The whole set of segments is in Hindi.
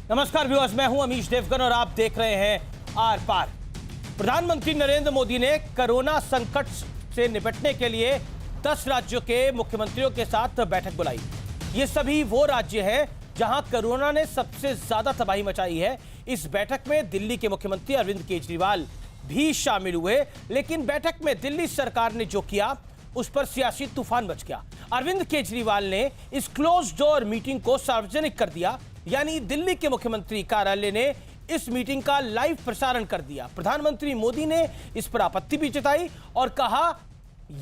नमस्कार व्यूअर्स, मैं हूं अमीश देवगन और आप देख रहे हैं आर पार। प्रधानमंत्री नरेंद्र मोदी ने कोरोना संकट से निपटने के लिए 10 राज्यों के मुख्यमंत्रियों के साथ बैठक बुलाई। ये सभी वो राज्य हैं जहां कोरोना ने सबसे ज्यादा तबाही मचाई है। इस बैठक में दिल्ली के मुख्यमंत्री अरविंद केजरीवाल भी शामिल हुए, लेकिन बैठक में दिल्ली सरकार ने जो किया उस पर सियासी तूफान मच गया। अरविंद केजरीवाल ने इस क्लोज डोर मीटिंग को सार्वजनिक कर दिया, यानी दिल्ली के मुख्यमंत्री कार्यालय ने इस मीटिंग का लाइव प्रसारण कर दिया। प्रधानमंत्री मोदी ने इस पर आपत्ति भी जताई और कहा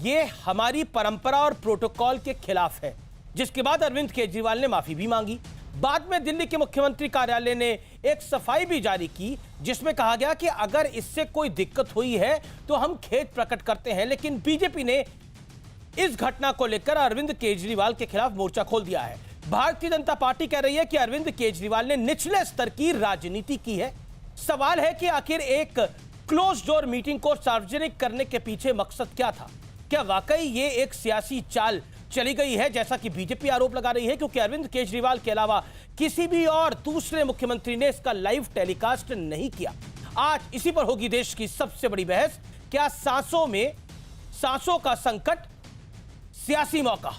यह हमारी परंपरा और प्रोटोकॉल के खिलाफ है, जिसके बाद अरविंद केजरीवाल ने माफी भी मांगी। बाद में दिल्ली के मुख्यमंत्री कार्यालय ने एक सफाई भी जारी की, जिसमें कहा गया कि अगर इससे कोई दिक्कत हुई है तो हम खेद प्रकट करते हैं। लेकिन बीजेपी ने इस घटना को लेकर अरविंद केजरीवाल के खिलाफ मोर्चा खोल दिया है। भारतीय जनता पार्टी कह रही है कि अरविंद केजरीवाल ने निचले स्तर की राजनीति की है। सवाल है कि आखिर एक क्लोज डोर मीटिंग को सार्वजनिक करने के पीछे मकसद क्या था? क्या वाकई ये एक सियासी चाल चली गई है, जैसा कि बीजेपी आरोप लगा रही है? क्योंकि अरविंद केजरीवाल के अलावा किसी भी और दूसरे मुख्यमंत्री ने इसका लाइव टेलीकास्ट नहीं किया। आज इसी पर होगी देश की सबसे बड़ी बहस। क्या सांसों का संकट सियासी मौका?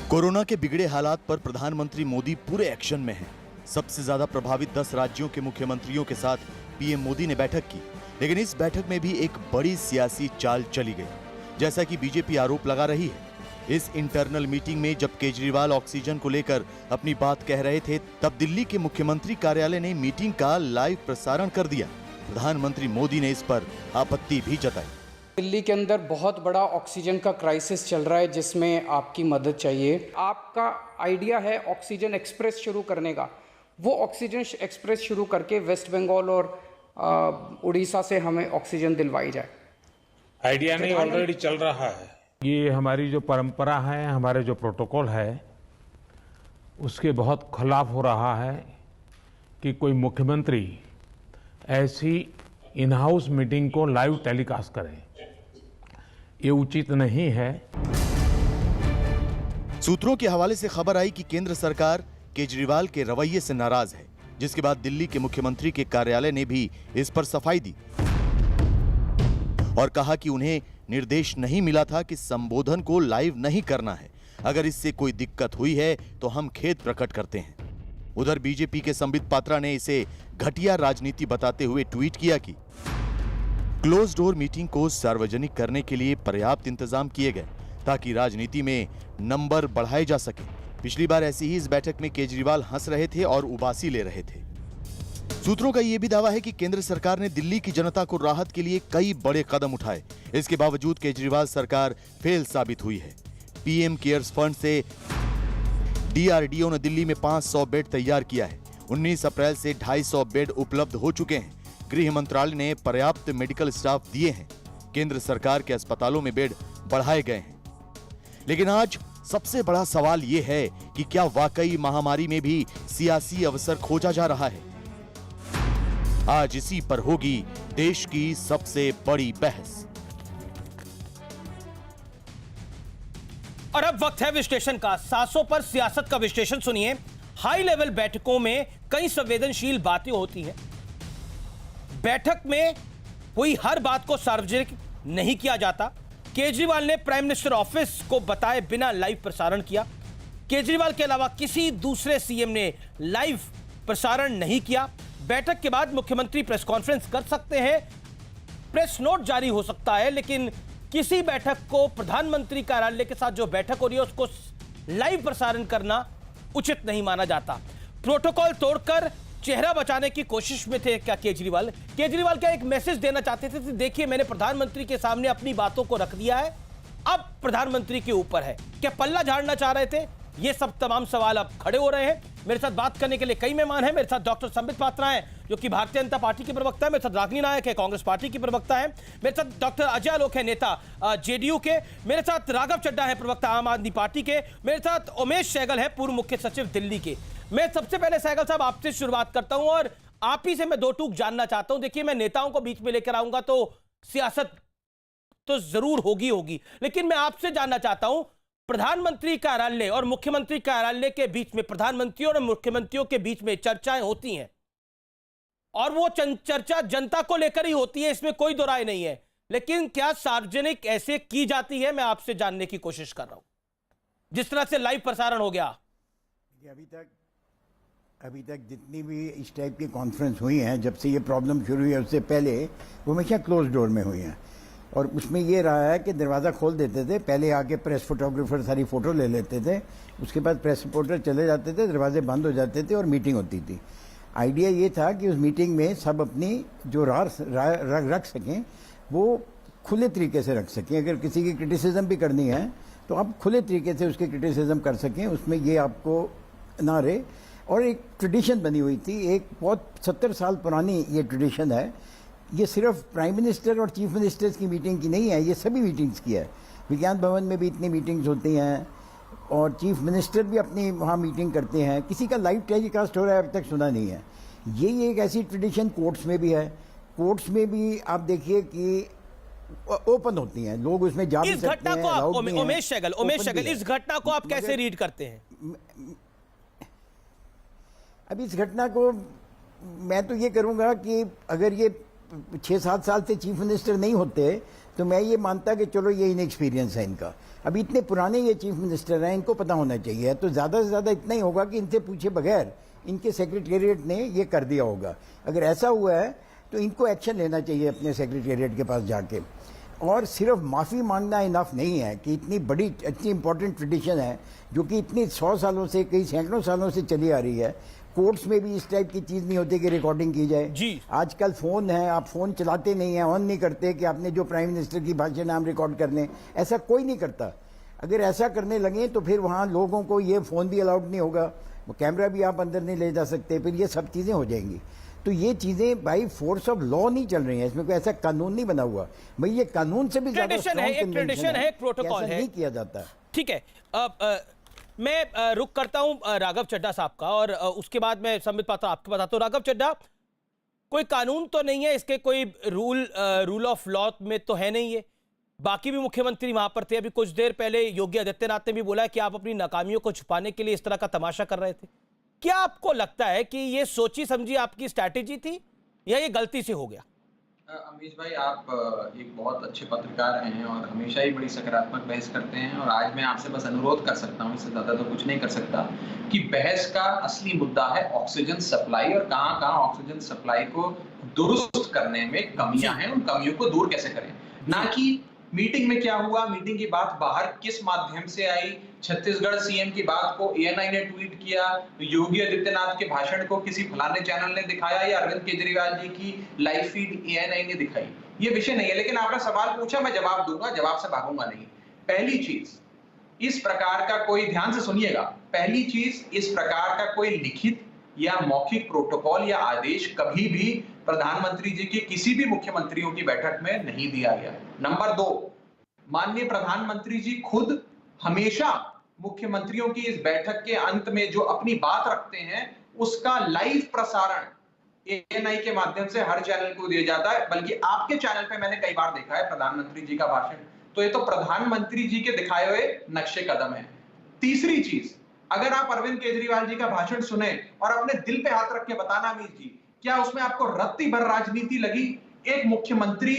कोरोना के बिगड़े हालात पर प्रधानमंत्री मोदी पूरे एक्शन में हैं। सबसे ज्यादा प्रभावित 10 राज्यों के मुख्यमंत्रियों के साथ पीएम मोदी ने बैठक की, लेकिन इस बैठक में भी एक बड़ी सियासी चाल चली गई, जैसा कि बीजेपी आरोप लगा रही है। इस इंटरनल मीटिंग में जब केजरीवाल ऑक्सीजन को लेकर अपनी बात कह रहे थे, तब दिल्ली के मुख्यमंत्री कार्यालय ने मीटिंग का लाइव प्रसारण कर दिया। प्रधानमंत्री मोदी ने इस पर आपत्ति भी जताई। दिल्ली के अंदर बहुत बड़ा ऑक्सीजन का क्राइसिस चल रहा है, जिसमें आपकी मदद चाहिए। आपका आइडिया है ऑक्सीजन एक्सप्रेस शुरू करने का, वो ऑक्सीजन एक्सप्रेस शुरू करके वेस्ट बंगाल और उड़ीसा से हमें ऑक्सीजन दिलवाई जाए। आइडिया नहीं, ऑलरेडी चल रहा है। ये हमारी जो परंपरा है, हमारे जो प्रोटोकॉल है, उसके बहुत खिलाफ हो रहा है कि कोई मुख्यमंत्री ऐसी इन हाउस मीटिंग को लाइव टेलीकास्ट करे। ये उचित नहीं है। सूत्रों के हवाले से खबर आई कि केंद्र सरकार केजरीवाल के रवैये से नाराज है, जिसके बाद दिल्ली के मुख्यमंत्री के कार्यालय ने भी इस पर सफाई दी और कहा कि उन्हें निर्देश नहीं मिला था कि संबोधन को लाइव नहीं करना है। अगर इससे कोई दिक्कत हुई है तो हम खेद प्रकट करते हैं। उधर बीजेपी के संबित पात्रा ने इसे घटिया राजनीति बताते हुए ट्वीट किया कि क्लोज डोर मीटिंग को सार्वजनिक करने के लिए पर्याप्त इंतजाम किए गए ताकि राजनीति में नंबर बढ़ाए जा सके। पिछली बार ऐसी ही इस बैठक में केजरीवाल हंस रहे थे और उबासी ले रहे थे। सूत्रों का यह भी दावा है कि केंद्र सरकार ने दिल्ली की जनता को राहत के लिए कई बड़े कदम उठाए। इसके बावजूद केजरीवाल सरकार फेल साबित हुई है। पीएम केयर्स फंड से डीआरडीओ ने दिल्ली में 500 बेड तैयार किया है। 19 अप्रैल से 250 बेड उपलब्ध हो चुके हैं। गृह मंत्रालय ने पर्याप्त मेडिकल स्टाफ दिए हैं। केंद्र सरकार के अस्पतालों में बेड बढ़ाए गए हैं। लेकिन आज सबसे बड़ा सवाल यह है कि क्या वाकई महामारी में भी सियासी अवसर खोजा जा रहा है? आज इसी पर होगी देश की सबसे बड़ी बहस। और अब वक्त है विश्लेषण का। सांसों पर सियासत का विश्लेषण सुनिए। हाई लेवल बैठकों में कई संवेदनशील बातें होती हैं। बैठक में कोई हर बात को सार्वजनिक नहीं किया जाता। केजरीवाल ने प्राइम मिनिस्टर ऑफिस को बताए बिना लाइव प्रसारण किया। केजरीवाल के अलावा किसी दूसरे सीएम ने लाइव प्रसारण नहीं किया। बैठक के बाद मुख्यमंत्री प्रेस कॉन्फ्रेंस कर सकते हैं, प्रेस नोट जारी हो सकता है, लेकिन किसी बैठक को प्रधानमंत्री कार्यालय के साथ जो बैठक हो रही है उसको लाइव प्रसारण करना उचित नहीं माना जाता। प्रोटोकॉल तोड़कर चेहरा बचाने की कोशिश में थे क्या केजरीवाल? केजरीवाल क्या एक मैसेज देना चाहते थे? देखिए, मैंने प्रधानमंत्री के सामने अपनी बातों को रख दिया है, अब प्रधानमंत्री के ऊपर है। क्या पल्ला झाड़ना चाह रहे थे? ये सब तमाम सवाल अब खड़े हो रहे हैं। मेरे साथ बात करने के लिए कई मेहमान हैं। मेरे साथ डॉक्टर संबित पात्रा हैं, जो कि भारतीय जनता पार्टी के प्रवक्ता है। मेरे साथ रागिनी नायक है, कांग्रेस पार्टी की प्रवक्ता है। मेरे साथ डॉक्टर अजय आलोक है, नेता जेडीयू के। मेरे साथ राघव चड्ढा है, प्रवक्ता आम आदमी पार्टी के। मेरे साथ उमेश सहगल है, पूर्व मुख्य सचिव दिल्ली के। मैं सबसे पहले सहगल साहब आपसे शुरुआत करता हूं और आप ही से मैं दो टूक जानना चाहता हूं। देखिए, मैं नेताओं को बीच में लेकर आऊंगा तो सियासत तो जरूर होगी होगी, लेकिन मैं आपसे जानना चाहता हूं, प्रधानमंत्री कार्यालय और मुख्यमंत्री कार्यालय के बीच में, प्रधानमंत्रियों और मुख्यमंत्रियों के बीच में चर्चाएं होती हैं और वो चर्चा जनता को लेकर ही होती है, इसमें कोई दो राय नहीं है, लेकिन क्या सार्वजनिक ऐसे की जाती है? मैं आपसे जानने की कोशिश कर रहा हूं, जिस तरह से लाइव प्रसारण हो गया। अभी तक जितनी भी इस टाइप की कॉन्फ्रेंस हुई हैं, जब से ये प्रॉब्लम शुरू हुई है उससे पहले, वो हमेशा क्लोज डोर में हुई हैं। और उसमें ये रहा है कि दरवाज़ा खोल देते थे, पहले आके प्रेस फोटोग्राफर सारी फ़ोटो ले लेते थे, उसके बाद प्रेस रिपोर्टर चले जाते थे, दरवाजे बंद हो जाते थे और मीटिंग होती थी। आइडिया ये था कि उस मीटिंग में सब अपनी जो राय रख सकें वो खुले तरीके से रख सकें। अगर किसी की क्रिटिसिज्म भी करनी है तो आप खुले तरीके से उसकी क्रिटिसिज्म कर सकें, उसमें ये आपको ना रहे। और एक ट्रेडिशन बनी हुई थी, एक बहुत 70 साल पुरानी ये ट्रेडिशन है। ये सिर्फ प्राइम मिनिस्टर और चीफ मिनिस्टर्स की मीटिंग की नहीं है, ये सभी मीटिंग्स की है। विज्ञान भवन में भी इतनी मीटिंग्स होती हैं और चीफ मिनिस्टर भी अपनी वहाँ मीटिंग करते हैं। किसी का लाइव टेलीकास्ट हो रहा है अभी तक सुना नहीं है। ये एक ऐसी ट्रेडिशन कोर्ट्स में भी है। कोर्ट्स में भी आप देखिए कि ओपन होती हैं, लोग उसमें जा भी सकते हैं। इस घटना को आप उमेश शगल इस घटना को आप कैसे रीड करते हैं? अब इस घटना को मैं तो ये करूंगा कि अगर ये 6-7 साल से चीफ मिनिस्टर नहीं होते तो मैं ये मानता कि चलो ये इनएक्सपीरियंस है इनका। अभी इतने पुराने ये चीफ मिनिस्टर हैं, इनको पता होना चाहिए। तो ज़्यादा से ज़्यादा इतना ही होगा कि इनसे पूछे बगैर इनके सेक्रेटेरिएट ने ये कर दिया होगा। अगर ऐसा हुआ है तो इनको एक्शन लेना चाहिए अपने सेक्रेटेरिएट के पास जाके। और सिर्फ माफ़ी मांगना इनफ नहीं है कि इतनी बड़ी इतनी इंपॉर्टेंट ट्रेडिशन है जो कि इतनी 100 सालों से, कई सैकड़ों सालों से चली आ रही है। कोर्ट्स में भी इस टाइप की चीज़ नहीं होती कि रिकॉर्डिंग की जाए जी। आजकल फ़ोन है, आप फ़ोन चलाते नहीं हैं, ऑन नहीं करते कि आपने जो प्राइम मिनिस्टर की भाषण हम रिकॉर्ड कर लें, ऐसा कोई नहीं करता। अगर ऐसा करने लगे तो फिर वहाँ लोगों को ये फ़ोन भी अलाउड नहीं होगा, वो कैमरा भी आप अंदर नहीं ले जा सकते, फिर ये सब चीज़ें हो जाएंगी। तो ये चीज़ें बाई फोर्स ऑफ लॉ नहीं चल रही हैं, इसमें कोई ऐसा कानून नहीं बना हुआ। भाई ये कानून से भी ज़्यादा ट्रेडिशन है, एक ट्रेडिशन है, एक प्रोटोकॉल है, नहीं किया जाता। ठीक है। मैं रुक करता हूं राघव चड्ढा साहब का और उसके बाद मैं संबित पात्रा आपको बताता हूं। राघव चड्ढा, कोई कानून तो नहीं है इसके, कोई रूल ऑफ लॉ में तो है नहीं ये। बाकी भी मुख्यमंत्री वहां पर थे। अभी कुछ देर पहले योगी आदित्यनाथ ने भी बोला कि आप अपनी नाकामियों को छुपाने के लिए इस तरह का तमाशा कर रहे थे। क्या आपको लगता है कि ये सोची समझी आपकी स्ट्रैटेजी थी या ये गलती से हो गया? अमीश भाई, आप एक बहुत अच्छे पत्रकार हैं और हमेशा ही बड़ी सकारात्मक बहस करते हैं। और आज मैं आपसे बस अनुरोध कर सकता हूं, इससे ज्यादा तो कुछ नहीं कर सकता, कि बहस का असली मुद्दा है ऑक्सीजन सप्लाई और कहां ऑक्सीजन सप्लाई को दुरुस्त करने में कमियां हैं, उन कमियों को दूर कैसे करें, ना कि मीटिंग में क्या हुआ, मीटिंग की बात बाहर किस माध्यम से आई, छत्तीसगढ़ सीएम की बात को एएनआई ने ट्वीट किया, योगी आदित्यनाथ के भाषण को किसी फलाने चैनल ने दिखाया या अरविंद केजरीवाल जी की लाइव फीड एएनआई ने दिखाई, ये विषय नहीं है। लेकिन आपने सवाल पूछा, मैं जवाब दूंगा, जवाब से भागूंगा नहीं। पहली चीज, इस प्रकार का कोई, ध्यान से सुनिएगा, पहली चीज, इस प्रकार का कोई लिखित या मौखिक प्रोटोकॉल या आदेश कभी भी प्रधानमंत्री जी की किसी भी मुख्यमंत्रियों की बैठक में नहीं दिया गया। नंबर 2, माननीय प्रधानमंत्री जी खुद हमेशा मुख्यमंत्रियों की इस बैठक के अंत में जो अपनी बात रखते हैं उसका लाइव प्रसारण एएनआई के माध्यम से हर चैनल को दिया जाता है। बल्कि आपके चैनल पे मैंने कई बार देखा है प्रधानमंत्री जी का भाषण, तो ये तो प्रधानमंत्री जी के दिखाए हुए नक्शे कदम है। तीसरी चीज, अगर आप अरविंद केजरीवाल जी का भाषण सुने और अपने दिल पे हाथ रख के बताना अमीश जी, क्या उसमें आपको रत्ती भर राजनीति लगी? एक मुख्यमंत्री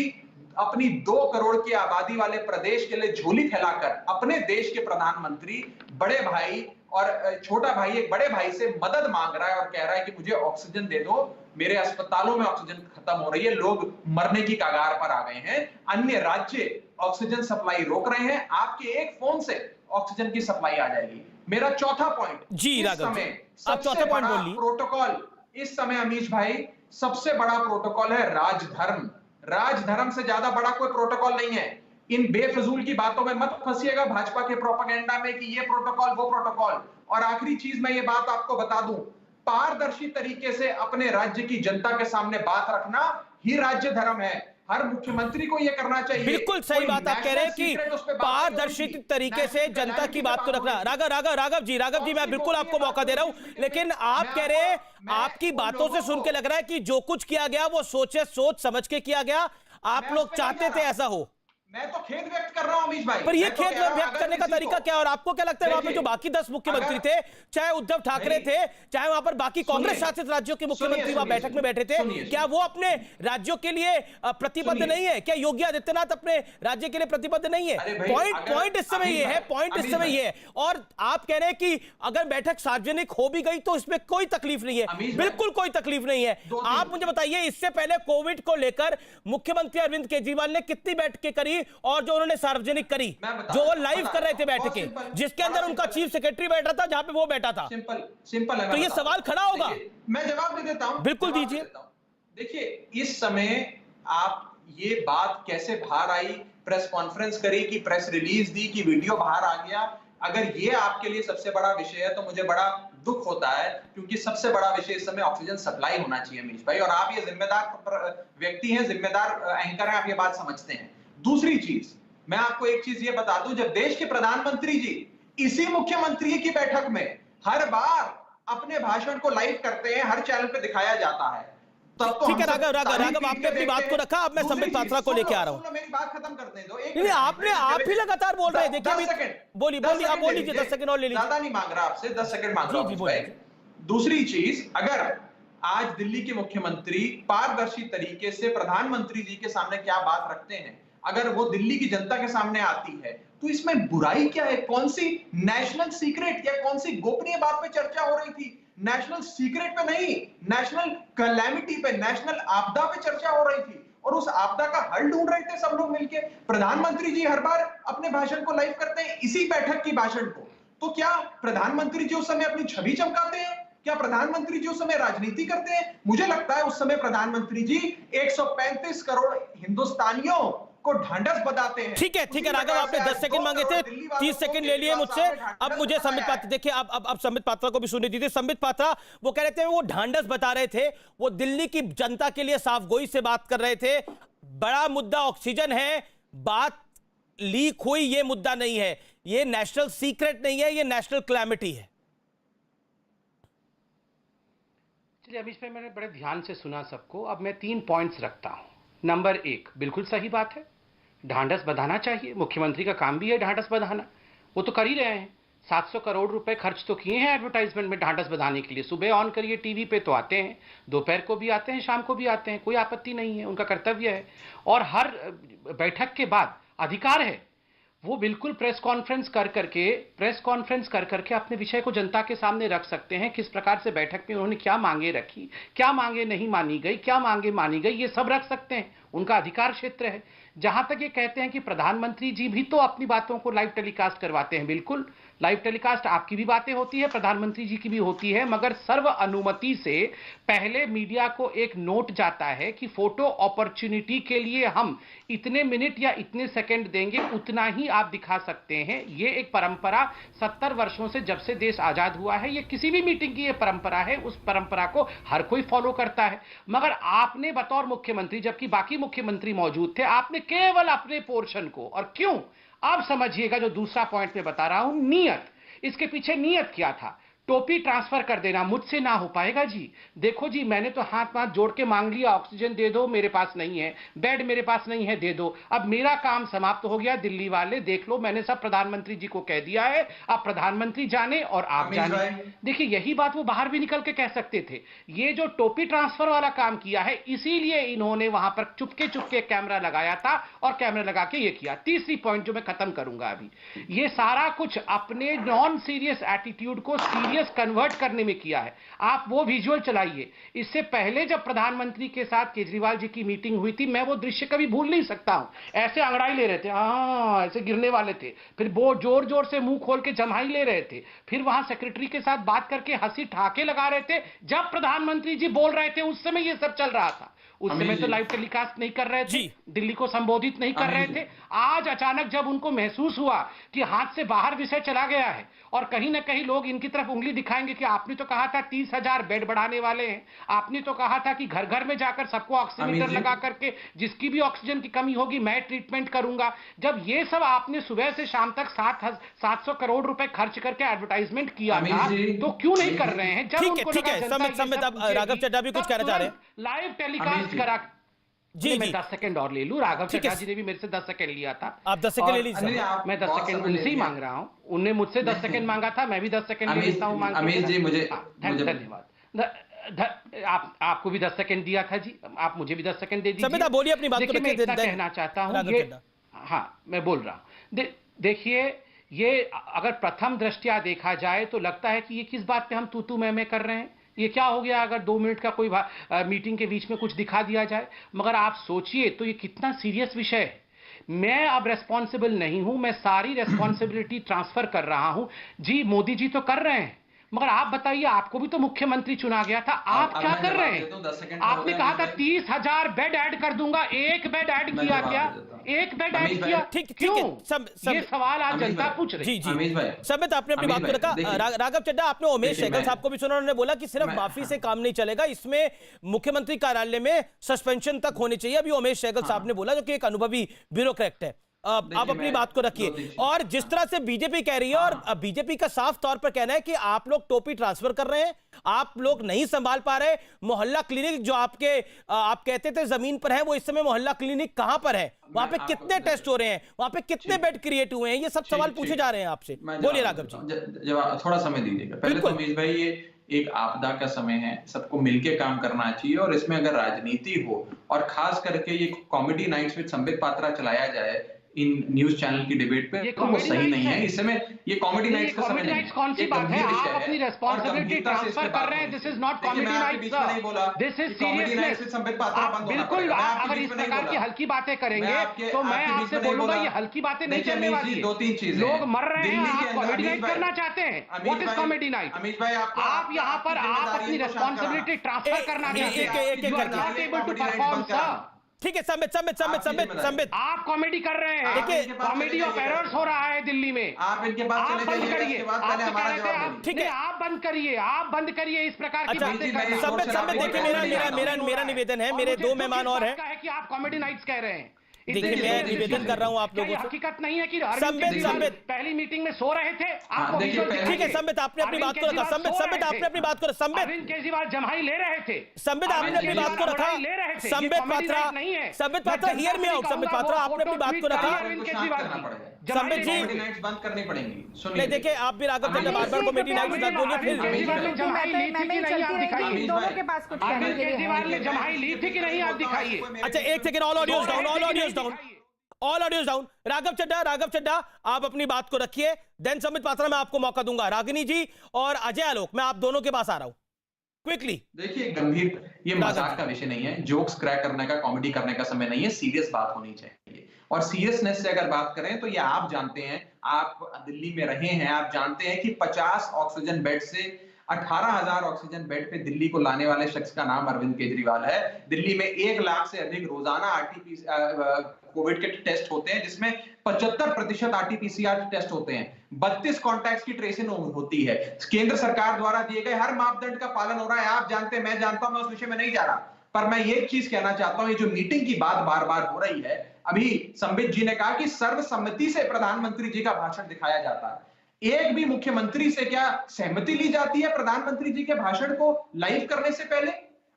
अपनी 2 करोड़ की आबादी वाले प्रदेश के लिए झोली फैलाकर अपने देश के प्रधानमंत्री, बड़े भाई और छोटा भाई, एक बड़े भाई से मदद मांग रहा है और कह रहा है कि मुझे ऑक्सीजन दे दो, मेरे अस्पतालों में ऑक्सीजन खत्म हो रही है, लोग मरने की कगार पर आ गए हैं, अन्य राज्य ऑक्सीजन सप्लाई रोक रहे हैं, आपके एक फोन से ऑक्सीजन की सप्लाई आ जाएगी। मेरा चौथा पॉइंट, जी राघव, आप चौथा पॉइंट बोलिए। प्रोटोकॉल इस समय अमीश भाई सबसे बड़ा प्रोटोकॉल है राजधर्म। राजधर्म से ज्यादा बड़ा कोई प्रोटोकॉल नहीं है। इन बेफजूल की बातों में मत फंसिएगा भाजपा के प्रोपेगेंडा में कि ये प्रोटोकॉल वो प्रोटोकॉल। और आखिरी चीज मैं ये बात आपको बता दूं, पारदर्शी तरीके से अपने राज्य की जनता के सामने बात रखना ही राज्य धर्म है। हर मुख्यमंत्री को यह करना चाहिए। बिल्कुल सही बात आप कह रहे हैं कि पारदर्शी तरीके से जनता की बात को रखना। राघव जी मैं बिल्कुल आपको मौका दे रहा हूं, लेकिन आप कह रहे हैं, आपकी बातों से सुन के लग रहा है कि जो कुछ किया गया वो सोच समझ के किया गया, आप लोग चाहते थे ऐसा हो। मैं तो खेद व्यक्त कर रहा हूं अमीश भाई। पर ये मैं तो खेद कह रहा हूं, व्यक्त अगर करने का किसी तरीका को- क्या है? और आपको क्या लगता है वहां पे देखिए, जो बाकी 10 मुख्यमंत्री अगर- थे, चाहे उद्धव ठाकरे नहीं। थे, चाहे वहां पर बाकी कांग्रेस सुनिए, शासित राज्यों के मुख्यमंत्री सुनिए, वहां बैठक में बैठे थे, सुनिए, क्या वो अपने राज्यों के लिए प्रतिबद्ध सुनिए। नहीं है? क्या योगी आदित्यनाथ अपने राज्य के लिए प्रतिबद्ध नहीं है? अरे भाई, पॉइंट इस समय अमीश ये है, भाई, पॉइंट इस अमीश समय भाई। ये है। और आप कह रहे हैं कि अगर बैठक सार्वजनिक हो भी गई तो इसमें कोई तकलीफ नहीं है। अमीश भाई, बिल्कुल कोई तकलीफ नहीं है। दो दिन- आप मुझे बताइए, इससे पहले कोविड को लेकर मुख्यमंत्री अरविंद केजरीवाल ने कितनी बैठकें करी और जो उन्होंने सार्वजनिक करी, मैं बता जो वो रहा हूं, लाइव बता कर रहे थे रहा हूं। बहुत बैठकें, सिंपल, जिसके बड़ा अंदर उनका सिंपल। चीफ सेक्रेटरी बैठा था, जहां पे वो बैठा था। सिंपल है। तो मैं ये बताता सवाल हूं। खड़ा होगा। देखिए, मैं जवाब दे देता हूं। बिल्कुल जवाब दे दीजिए। देता हूं। देखिए, इस समय आप ये बात कैसे बाहर आई, प्रेस कॉन्फ्रेंस करी कि प्रेस रिलीज दी कि वीडियो बाहर आ गया, अगर ये आपके लिए सबसे बड़ा विषय है तो मुझे बड़ा दुख होता है, क्योंकि सबसे बड़ा विषय इस समय ऑक्सीजन सप्लाई होना चाहिए अमीश भाई, और आप ये जिम्मेदार व्यक्ति हैं, जिम्मेदार एंकर हैं, आप ये बात समझते हैं। दूसरी चीज, मैं आपको एक चीज ये बता दूं, जब देश के प्रधानमंत्री जी इसी मुख्यमंत्री की बैठक में हर बार अपने भाषण को लाइव करते हैं, हर चैनल पे दिखाया जाता है, तब तो ठीक है हम सब राघव, तारीफ आपने पीट के अपनी बात देखते को हैं। रखा, अब मैं दूसरी संबित चीज, पात्रा को सुन लेके लो, आ रहा हूं। सुन लो, मेरी बात खत्म करने दो। एक नहीं, मिनट, आपने आप ही लगातार बोल रहे हैं। देखिए 10 सेकंड, बोलिए 10 बोलिए, आप सेकंड बोल ले लीजिए, 10 सेकंड और ले लीजिए। ज्यादा नहीं मांग रहा आपसे, 10 सेकंड मांग जी, रहा हूं जी, अमीश बोलिए। भाई। दूसरी चीज, अगर आज दिल्ली के मुख्यमंत्री पारदर्शी तरीके से प्रधानमंत्री जी के सामने क्या बात रखते हैं, अगर वो दिल्ली की जनता के सामने आती है, तो इसमें बुराई क्या है? कौन सी नेशनल सीक्रेट या कौन सी गोपनीय बात पे चर्चा हो रही थी? नेशनल सीक्रेट पे नहीं, नेशनल कैलेमिटी पे, नेशनल आपदा पे चर्चा हो रही थी, और उस आपदा का हल ढूंढ रहे थे सब लोग मिलके। प्रधानमंत्री जी हर बार अपने भाषण को लाइव करते हैं, इसी बैठक की भाषण को, तो क्या प्रधानमंत्री जी उस समय अपनी छवि चमकाते हैं? क्या प्रधानमंत्री जी उस समय राजनीति करते हैं? मुझे लगता है उस समय प्रधानमंत्री जी 135 करोड़ हिंदुस्तानियों को ढांढस बताते हैं। ठीक है राघव, आपने 10 सेकंड मांगे थे, 30 सेकंड ले लिए मुझसे। अब मुझे संबित पात्रा, देखिए अब संबित पात्रा को भी सुनने दीजिए। संबित पात्रा, वो कह रहे थे वो ढांढस बता रहे थे, वो दिल्ली की जनता के लिए साफगोई से बात कर रहे थे। बड़ा मुद्दा ऑक्सीजन है, बात लीक हुई ये मुद्दा नहीं है, ये नेशनल सीक्रेट नहीं है, ये नेशनल क्लैमिटी है। चलिए अभी पे मैंने बड़े ध्यान से सुना सबको। अब मैं 3 पॉइंट्स रखता हूं। नंबर 1, बिल्कुल सही बात है, ढांढस बधाना चाहिए, मुख्यमंत्री का काम भी है ढांढस बधाना, वो तो कर ही रहे हैं। 700 करोड़ रुपए खर्च तो किए हैं एडवर्टाइजमेंट में ढांढस बधाने के लिए। सुबह ऑन करिए टीवी पे तो आते हैं, दोपहर को भी आते हैं, शाम को भी आते हैं, कोई आपत्ति नहीं है, उनका कर्तव्य है। और हर बैठक के बाद अधिकार है, वो बिल्कुल प्रेस कॉन्फ्रेंस कर करके अपने विषय को जनता के सामने रख सकते हैं। किस प्रकार से बैठक में उन्होंने क्या मांगे रखी, क्या मांगे नहीं मानी गई, क्या मांगे मानी गई, ये सब रख सकते हैं, उनका अधिकार क्षेत्र है। जहां तक ये कहते हैं कि प्रधानमंत्री जी भी तो अपनी बातों को लाइव टेलीकास्ट करवाते हैं, बिल्कुल लाइव टेलीकास्ट आपकी भी बातें होती है, प्रधानमंत्री जी की भी होती है, मगर सर्व अनुमति से पहले मीडिया को एक नोट जाता है कि फोटो अपॉर्चुनिटी के लिए हम इतने मिनट या इतने सेकंड देंगे, उतना ही आप दिखा सकते हैं। ये एक परंपरा 70 वर्षों से, जब से देश आजाद हुआ है, ये किसी भी मीटिंग की ये परंपरा है, उस परंपरा को हर कोई फॉलो करता है। मगर आपने बतौर मुख्यमंत्री, जबकि बाकी मुख्यमंत्री मौजूद थे, आपने केवल अपने पोर्शन को, और क्यों आप समझिएगा, जो दूसरा पॉइंट में बता रहा हूं, नियत, इसके पीछे नियत क्या था? टोपी ट्रांसफर कर देना मुझसे ना हो पाएगा जी। देखो जी, मैंने तो हाथ जोड़ के मांग लिया, ऑक्सीजन दे दो, मेरे पास नहीं है, बेड मेरे पास नहीं है, दे दो। अब मेरा काम समाप्त हो गया, दिल्ली वाले देख लो, मैंने सब प्रधानमंत्री जी को कह दिया है, अब प्रधानमंत्री जाने और आप जाने। देखिए यही बात वो बाहर भी निकल के कह सकते थे। ये जो टोपी ट्रांसफर वाला काम किया है, इसीलिए इन्होंने वहां पर चुपके चुपके कैमरा लगाया था और कैमरा लगा के ये किया। तीसरी पॉइंट जो मैं खत्म करूंगा अभी, ये सारा कुछ अपने नॉन सीरियस एटीट्यूड को सीरियस कन्वर्ट करने में किया है। आप वो विजुअल चलाइए। इससे पहले जब प्रधानमंत्री के साथ केजरीवाल जी की मीटिंग हुई थी, मैं वो दृश्य कभी भूल नहीं सकता हूं। ऐसे अंगड़ाई ले रहे थे, ऐसे गिरने वाले थे, फिर वो जोर जोर से मुंह खोल के जमाई ले रहे थे, फिर वहां सेक्रेटरी के साथ बात करके हंसी ठहाके लगा रहे थे। जब प्रधानमंत्री जी बोल रहे थे उस समय ये सब चल रहा था। उस समय तो लाइव टेलीकास्ट नहीं कर रहे थे, दिल्ली को संबोधित नहीं कर रहे थे। आज अचानक जब उनको महसूस हुआ कि हाथ से बाहर विषय चला गया है, और कहीं ना कहीं लोग इनकी तरफ उंगली दिखाएंगे कि आपने तो कहा था 30,000 बेड बढ़ाने वाले हैं, आपने तो कहा था कि घर घर में जाकर सबको ऑक्सीमीटर लगा करके जिसकी भी ऑक्सीजन की कमी होगी मैं ट्रीटमेंट करूंगा। जब ये सब आपने सुबह से शाम तक 700 करोड़ रुपए खर्च करके एडवर्टाइजमेंट किया था, तो क्यों नहीं कर रहे हैं? जब ठीक है, राघव चड्ढा भी कुछ कहना चाह रहे हैं, लाइव टेलीकास्ट करा। जी, मैं जी। 10 सेकंड और ले लूं। राघव ठीक है। चड्ढा जी ने भी मेरे से 10 सेकंड लिया था। आप 10 सेकंड ले अनिल, लीजिए। आप मैं 10 बहुत सेकंड समय ले उनसे ही लिया। मांग रहा हूं। उनने मुझसे 10 सेकंड मांगा था, मैं भी 10 सेकंड ले अमीश लेता हूं मांग के। अमीश जी, मुझे धन्यवाद। आपको भी 10 सेकंड दिया था जी, आप मुझे भी 10 सेकंड दे दीजिए। संबित, आप बोलिए अपनी बात को देखिए, मैं रखिए, इतना then कहना चाहता हूं, राघव ये चड्ढा। हाँ मैं बोल रहा हूं। देखिए, ये अगर प्रथम दृष्टया देखा जाए तो लगता है कि ये किस बात पे हम तू मैं कर रहे हैं। ये क्या हो गया अगर 2 मिनट का कोई मीटिंग के बीच में कुछ दिखा दिया जाए। मगर आप सोचिए तो ये कितना सीरियस विषय है। मैं अब रेस्पॉन्सिबल नहीं हूं, मैं सारी रेस्पॉन्सिबिलिटी ट्रांसफर कर रहा हूं। जी मोदी जी तो कर रहे हैं, मगर आप बताइए, आपको भी तो मुख्यमंत्री चुना गया था, आप अब क्या मैं कर जवाब रहे देता हूं, 10 सेकंड हैं? का हो आपने गया कहा था अमीश भाई। 30,000 बेड ऐड कर दूंगा, एक बेड ऐड मैं किया जवाब क्या? दे देता हूं। एक बेड अमीश ऐड भाई, किया ठीक है, क्यों? सब ये सवाल आज अमीश जनता भाई, पूछ रही जी जी अमीश भाई, संबित, आपने अपनी अमीश बात को भाई, रखा। देखिए। राघव चड्ढा, आपने उमेश देखिए, सहगल मैं- साहब को भी सुना, उन्होंने बोला कि सिर्फ माफी से काम नहीं चलेगा, इसमें मुख्यमंत्री कार्यालय में सस्पेंशन तक होनी चाहिए। अभी उमेश सहगल साहब ने बोला, जो कि एक अनुभवी ब्यूरोक्रेट है। आप देखिए, अपनी मैं बात को दो रखिए। चीज़- और जिस तरह से बीजेपी कह रही है, और बीजेपी का साफ तौर पर कहना है कि आप लोग टोपी ट्रांसफर कर रहे हैं, आप लोग नहीं संभाल पा रहे। मोहल्ला क्लिनिक जो आप कहते थे जमीन पर है, वो इस समय मोहल्ला क्लिनिक कहां पर है? वहां पे कितने टेस्ट हो रहे हैं? वहां पे कितने बेड क्रिएट हुए हैं? ये सब सवाल पूछे जा रहे हैं आपसे। मैं बोलिए जवाब राघव जी। देता हूं। जवाब थोड़ा समय दीजिएगा। पहले तो बिल्कुल। अमीश भाई, ये एक आपदा का समय है, सबको मिलके काम करना चाहिए। और इसमें अगर राजनीति हो, और खास करके ये comedy nights with Sambit Patra चलाया जाए इन न्यूज चैनल की डिबेट पे, ये तो वो comedy सही nights नहीं है। है। इस समय ये कॉमेडी ये नाइट्स का समय comedy नहीं nights कौन सी ये बात है? गंभीर आप विषय है, अपनी और responsibility गंभीरता से इस पे transfer बात कर रहे हैं। होनी This is चाहिए। not देखिए, comedy मैं आपके nights, बीच में नहीं बोला This is कि comedy seriousness। nights with Sambit Patra आप बंद होना बिल्कुल, पड़ेगा। मैं आपके अगर बीच इस में नहीं प्रकार की बोला। हल्की बातें करेंगे मैं तो मैं आपके बीच आपसे में नहीं बोलूंगा बोला। ये हल्की बातें नहीं देखिए, चलने अमीश वाली जी, है। 2-3 चीजें लोग हैं। मर रहे हैं, दिल्ली के आप अंदर- कॉमेडी अमीश नाइट भाई- करना चाहते हैं। अमीश व्हाट इज भाई- कॉमेडी नाइट? अमीश भाई, आप यहाँ पर आप अपनी रेस्पॉन्सिबिलिटी ट्रांसफर करना चाहते हैं। एक You are करके। not able to perform, sir। ठीक है, संबित। आप कॉमेडी कर रहे हैं। देखिए, कॉमेडी ऑफ एरर्स हो रहा है दिल्ली में। आप इनके पास आप चले बंद जाइए, करिए। इसके बाद आप पहले तो हमारा कह रहे थे जवाब आप- देंगे। ठीक है। नहीं, आप बंद करिए इस प्रकार की अच्छा, बातें जी, मैं करना। संबित, देखिए, मेरा निवेदन है, मेरे 2 मेहमान और हैं। है कि आप कॉमेडी नाइट्स कह रहे हैं। देखिए, मैं निवेदन कर रहा हूं आप क्या ये लोगों से। हकीकत नहीं है कि अरविंद संबित, केजरीवाल संबित। पहली मीटिंग में सो रहे थे? आपको देखिए, visual पहले- दिखाइए। ठीक है, संबित, आपने अपनी बात को रखा। अरविंद संबित, केजरीवाल सो आपने रहे अपनी थे। बात को रखा। अरविंद केजरीवाल जम्हाई ले रहे थे। संबित, आपने अपनी बात को रखा। ले रहे थे। Sambit Patra, Sambit Patra, hear me out. Sambit Patra, आपने अपनी बात को रखा। अरविंद केजरीवाल करना की। पड़ेगा। संबित जी, कॉमेडी नाइट्स बंद करनी पड़ेंगी। सुनिए, नहीं, देखिए, आप भी राघव चड्ढा बार-बार कॉमेडी नाइट्स मत बोलिए फिर। केजरीवाल ने जम्हाई ली थी कि नहीं, आप दिखाइए। दोनों के पास कुछ कहने अरविंद के लिए है। केजरीवाल ने जम्हाई ली थी कि नहीं, आप दिखाइए। अच्छा, एक second, all audios down, all audios down, all audios down. Raghav Chadha, आप अपनी बात को रखिए। देन संबित पात्रा, मैं आपको मौका दूंगा। रागिनी जी और अजय आलोक, मैं आप दोनों के पास आ रहा हूं क्विकली। देखिए, गंभीर, ये मजाक का विषय नहीं है। जोक्स क्रैक करने का, कॉमेडी करने का समय नहीं है। सीरियस बात होनी चाहिए। और सीरियसनेस से अगर बात करें तो ये आप जानते हैं, आप दिल्ली में रहे हैं, आप जानते हैं कि 50 ऑक्सीजन बेड से 18,000 ऑक्सीजन बेड पे दिल्ली को लाने वाले शख्स का नाम अरविंद केजरीवाल है। दिल्ली में 1 लाख से अधिक रोजाना कोविड के टेस्ट होते हैं, जिसमें 75% आरटीपीसीआर टेस्ट होते हैं। 32 कॉन्टैक्ट्स की ट्रेसिंग होती है। केंद्र सरकार द्वारा दिए गए हर मापदंड का पालन हो रहा है। आप जानते हैं, मैं जानता हूं, मैं उस विषय में नहीं जा रहा। पर मैं ये चीज कहना चाहता हूं, ये जो मीटिंग की बात बार बार हो रही है, अभी संबित जी ने कहा कि सर्वसम्मति से प्रधानमंत्री जी का भाषण दिखाया जाता है। एक भी मुख्यमंत्री से क्या सहमति ली जाती है प्रधानमंत्री जी के भाषण को लाइव करने से पहले?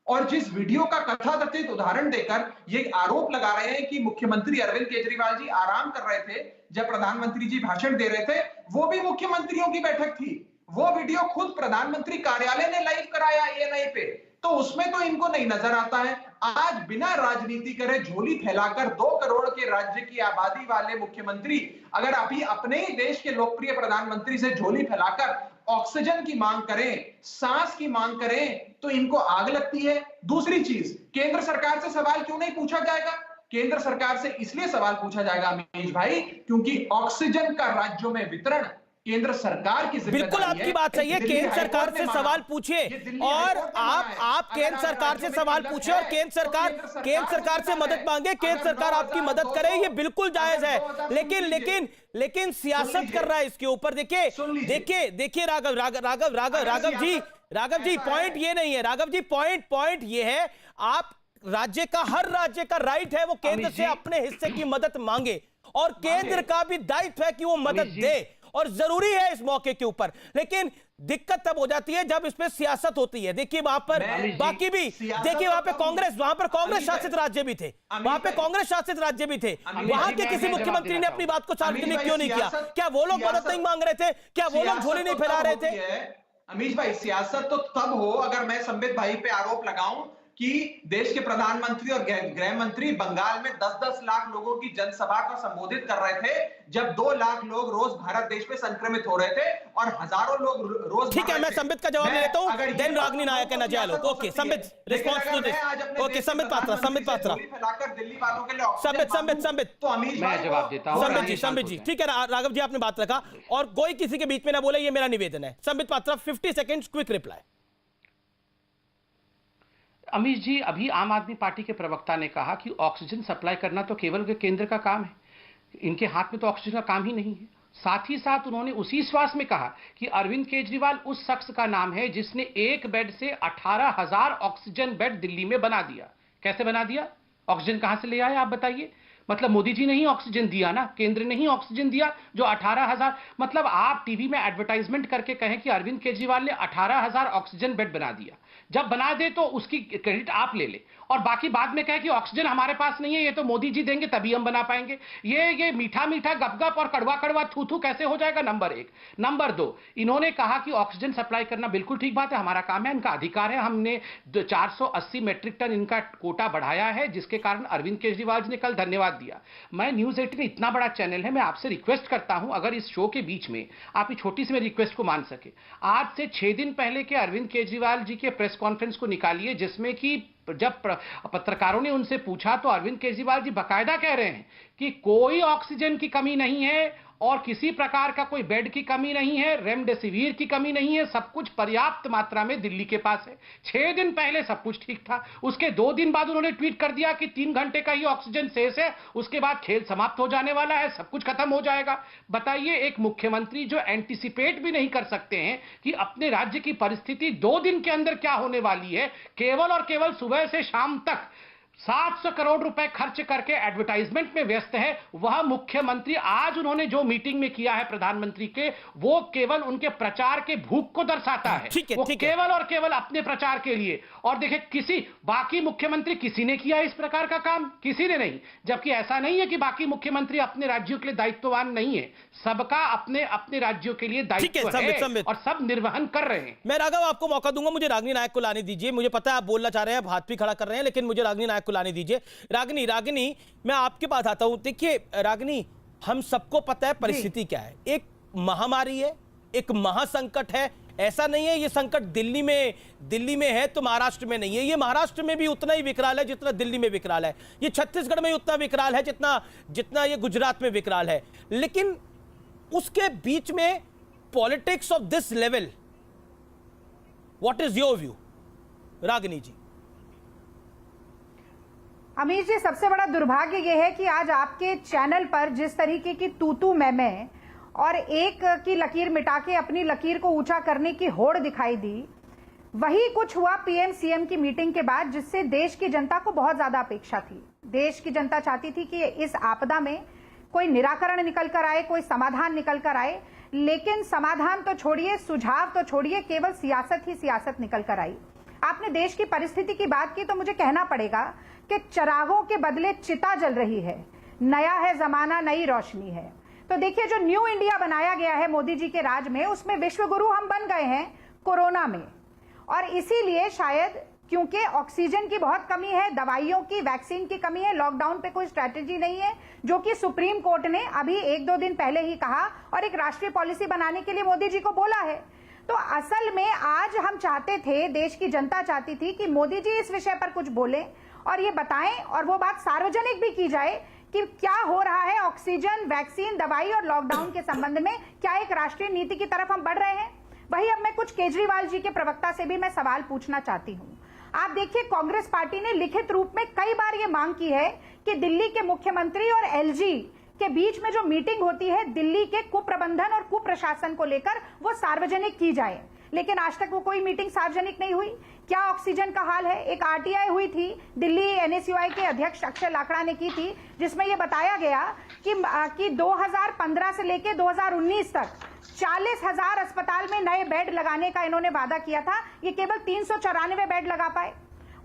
और जिस वीडियो का कथाकथित उदाहरण देकर ये आरोप लगा रहे हैं कि मुख्यमंत्री अरविंद केजरीवाल जी आराम कर रहे थे जब प्रधानमंत्री जी भाषण दे रहे थे, वो भी मुख्यमंत्रियों की बैठक थी। वो वीडियो खुद प्रधानमंत्री कार्यालय ने लाइव कराया ANI पे, तो उसमें तो इनको नहीं नजर आता है। आज बिना राजनीति करे, झोली फैलाकर 2 करोड़ के राज्य की आबादी वाले मुख्यमंत्री अगर अभी अपने ही देश के लोकप्रिय प्रधानमंत्री से झोली फैलाकर ऑक्सीजन की मांग करें, सांस की मांग करें, तो इनको आग लगती है। दूसरी चीज, केंद्र सरकार से सवाल क्यों नहीं पूछा जाएगा? केंद्र सरकार से इसलिए सवाल पूछा जाएगा अमीश भाई, क्योंकि ऑक्सीजन का राज्यों में वितरण केंद्र सरकार की जिम्मेदारी है। बिल्कुल, आपकी बात सही है। केंद्र सरकार से सवाल पूछिए, और आप केंद्र सरकार से सवाल पूछिए, और केंद्र सरकार से मदद मांगे, केंद्र सरकार आपकी मदद करे, ये बिल्कुल जायज है। लेकिन सियासत कर रहा है इसके ऊपर। देखिए राघव जी, पॉइंट ये नहीं है। राघव जी, पॉइंट ये है, आप हर राज्य का राइट है वो केंद्र से अपने हिस्से की मदद मांगे, और केंद्र का भी दायित्व है कि वो मदद दे। और जरूरी है इस मौके के ऊपर, लेकिन दिक्कत तब हो जाती है जब इसमें सियासत होती है। देखिए वहां पर बाकी भी, देखिए वहां पे कांग्रेस, वहां पर कांग्रेस शासित राज्य भी थे, वहां पे कांग्रेस शासित राज्य भी थे, वहां के किसी मुख्यमंत्री ने अपनी बात को सार्वजनिक क्यों नहीं किया? क्या वो लोग मदद नहीं मांग रहे थे? क्या वो लोग झोली नहीं फैला रहे थे? अमीश भाई, सियासत तो तब हो अगर मैं संबित भाई पे आरोप लगाऊं कि देश के प्रधानमंत्री और गृह मंत्री बंगाल में 10-10 लाख लोगों की जनसभा को संबोधित कर रहे थे, जब 2 लाख लोग रोज भारत देश में संक्रमित हो रहे थे और हजारों लोग रोज। ठीक है, मैं संबित का जवाब लेता हूं, देन रागिनी नायक है नजायलो। Okay Sambit, response to this. Okay Sambit Patra फैलाकर दिल्ली वालों के लिए संबित तो अमीश मैं जवाब देता हूं। संबित जी ठीक है, राघव जी आपने बात रखा और कोई किसी के बीच में ना बोले, ये मेरा निवेदन है। Sambit Patra 50 seconds quick reply. Amish ji, अभी आम आदमी पार्टी के प्रवक्ता ने कहा कि ऑक्सीजन सप्लाई करना तो केवल केंद्र का काम है, इनके हाथ में तो ऑक्सीजन का काम ही नहीं है। साथ ही साथ उन्होंने उसी श्वास में कहा कि अरविंद केजरीवाल उस शख्स का नाम है जिसने एक बेड से 18,000 ऑक्सीजन बेड दिल्ली में बना दिया। कैसे बना दिया? ऑक्सीजन कहां से ले आए आप बताइए? मतलब मोदी जी ने ही ऑक्सीजन दिया ना, केंद्र ने ही ऑक्सीजन दिया जो 18,000। मतलब आप टीवी में एडवर्टाइजमेंट करके कहें कि अरविंद केजरीवाल ने 18,000 ऑक्सीजन बेड बना दिया, जब बना दे तो उसकी क्रेडिट आप ले ले, और बाकी बाद में कहे कि ऑक्सीजन हमारे पास नहीं है, ये तो मोदी जी देंगे तभी हम बना पाएंगे। ये मीठा मीठा गपगप और कड़वा कड़वा थू थू कैसे हो जाएगा? नंबर 1। नंबर 2, इन्होंने कहा कि ऑक्सीजन सप्लाई करना बिल्कुल ठीक बात है, हमारा काम है, इनका अधिकार है। हमने 480 मेट्रिक टन इनका कोटा बढ़ाया है, जिसके कारण अरविंद केजरीवाल जी ने कल धन्यवाद दिया। मैं न्यूज 18 इतना बड़ा चैनल है, मैं आपसे रिक्वेस्ट करता हूं, अगर इस शो के बीच में आप इस छोटी सी मेरी रिक्वेस्ट को मान सके, आज से 6 दिन पहले के अरविंद केजरीवाल जी के प्रेस कॉन्फ्रेंस को निकालिए, जिसमें कि जब पत्रकारों ने उनसे पूछा तो अरविंद केजरीवाल जी बाकायदा कह रहे हैं कि कोई ऑक्सीजन की कमी नहीं है और किसी प्रकार का कोई बेड की कमी नहीं है, रेमडेसिविर की कमी नहीं है, सब कुछ पर्याप्त मात्रा में दिल्ली के पास है। 6 दिन पहले सब कुछ ठीक था, उसके 2 दिन बाद उन्होंने ट्वीट कर दिया कि 3 घंटे का ही ऑक्सीजन शेष है, उसके बाद खेल समाप्त हो जाने वाला है, सब कुछ खत्म हो जाएगा। बताइए, एक मुख्यमंत्री जो एंटीसिपेट भी नहीं कर सकते हैं कि अपने राज्य की परिस्थिति 2 दिन के अंदर क्या होने वाली है, केवल और केवल सुबह से शाम तक 700 करोड़ रुपए खर्च करके एडवर्टाइजमेंट में व्यस्त है, वह मुख्यमंत्री आज उन्होंने जो मीटिंग में किया है प्रधानमंत्री के, वो केवल उनके प्रचार के भूख को दर्शाता है। वो केवल और केवल अपने प्रचार के लिए। और देखिए, किसी बाकी मुख्यमंत्री किसी ने किया इस प्रकार का काम? किसी ने नहीं। जबकि ऐसा नहीं है कि बाकी मुख्यमंत्री अपने राज्यों के लिए दायित्ववान नहीं है, सबका अपने अपने राज्यों के लिए दायित्व है और सब निर्वहन कर रहे हैं। मैं राघव आपको मौका दूंगा, मुझे रागिनी नायक को लाने दीजिए। मुझे पता है आप बोलना चाह रहे हैं, हाथ भी खड़ा कर रहे हैं, लेकिन मुझे रागिनी नायक को लाने दीजिए। रागिनी, मैं आपके पास आता हूं। देखिए रागिनी, हम सबको पता है परिस्थिति क्या है, एक महामारी है, एक महासंकट है। ऐसा नहीं है ये संकट दिल्ली में है तो महाराष्ट्र में नहीं है, ये महाराष्ट्र में भी उतना ही विकराल है जितना दिल्ली में विकराल है, ये छत्तीसगढ़ में उतना विकराल है जितना ये गुजरात में विकराल है। लेकिन उसके बीच में politics of this level, what is your view Ragini ji? Amish ji, सबसे बड़ा दुर्भाग्य यह है कि आज आपके चैनल पर जिस तरीके की तू मैं और एक की लकीर मिटा के अपनी लकीर को ऊंचा करने की होड़ दिखाई दी, वही कुछ हुआ पीएम सीएम की मीटिंग के बाद, जिससे देश की जनता को बहुत ज्यादा अपेक्षा थी। देश की जनता चाहती थी कि इस आपदा में कोई निराकरण निकल कर आए, कोई समाधान निकल कर आए, लेकिन समाधान तो छोड़िए, सुझाव तो छोड़िए, केवल सियासत ही सियासत निकल कर आई। आपने देश की परिस्थिति की बात की तो मुझे कहना पड़ेगा कि चिरागों के बदले चिता जल रही है, नया है जमाना, नई रोशनी है। तो देखिए, जो न्यू इंडिया बनाया गया है मोदी जी के राज में, उसमें विश्व गुरु हम बन गए हैं कोरोना में। और इसीलिए शायद क्योंकि ऑक्सीजन की बहुत कमी है, दवाइयों की, वैक्सीन की कमी है, लॉकडाउन पे कोई स्ट्रैटेजी नहीं है, जो कि सुप्रीम कोर्ट ने अभी 1-2 दिन पहले ही कहा और एक राष्ट्रीय पॉलिसी बनाने के लिए मोदी जी को बोला है। तो असल में आज हम चाहते थे, देश की जनता चाहती थी कि मोदी जी इस विषय पर कुछ बोले और ये बताएं, और वो बात सार्वजनिक भी की जाए कि क्या हो रहा है ऑक्सीजन, वैक्सीन, दवाई और लॉकडाउन के संबंध में, क्या एक राष्ट्रीय नीति की तरफ हम बढ़ रहे हैं। वही अब मैं कुछ केजरीवाल जी के प्रवक्ता से भी मैं सवाल पूछना चाहती हूं। आप देखिए, कांग्रेस पार्टी ने लिखित रूप में कई बार ये मांग की है कि दिल्ली के मुख्यमंत्री और एलजी के बीच में जो मीटिंग होती है दिल्ली के कुप्रबंधन और कुप्रशासन को लेकर, वो सार्वजनिक की जाए। लेकिन आज तक वो कोई मीटिंग सार्वजनिक नहीं हुई। क्या ऑक्सीजन का हाल है? एक आरटीआई हुई थी, दिल्ली एनएसयूआई के अध्यक्ष अक्षय लाकड़ा ने की थी, जिसमें यह बताया गया कि 2015 से लेकर 2019 तक 40,000 अस्पताल में नए बेड लगाने का इन्होंने वादा किया था। ये केवल 394 बेड लगा पाए।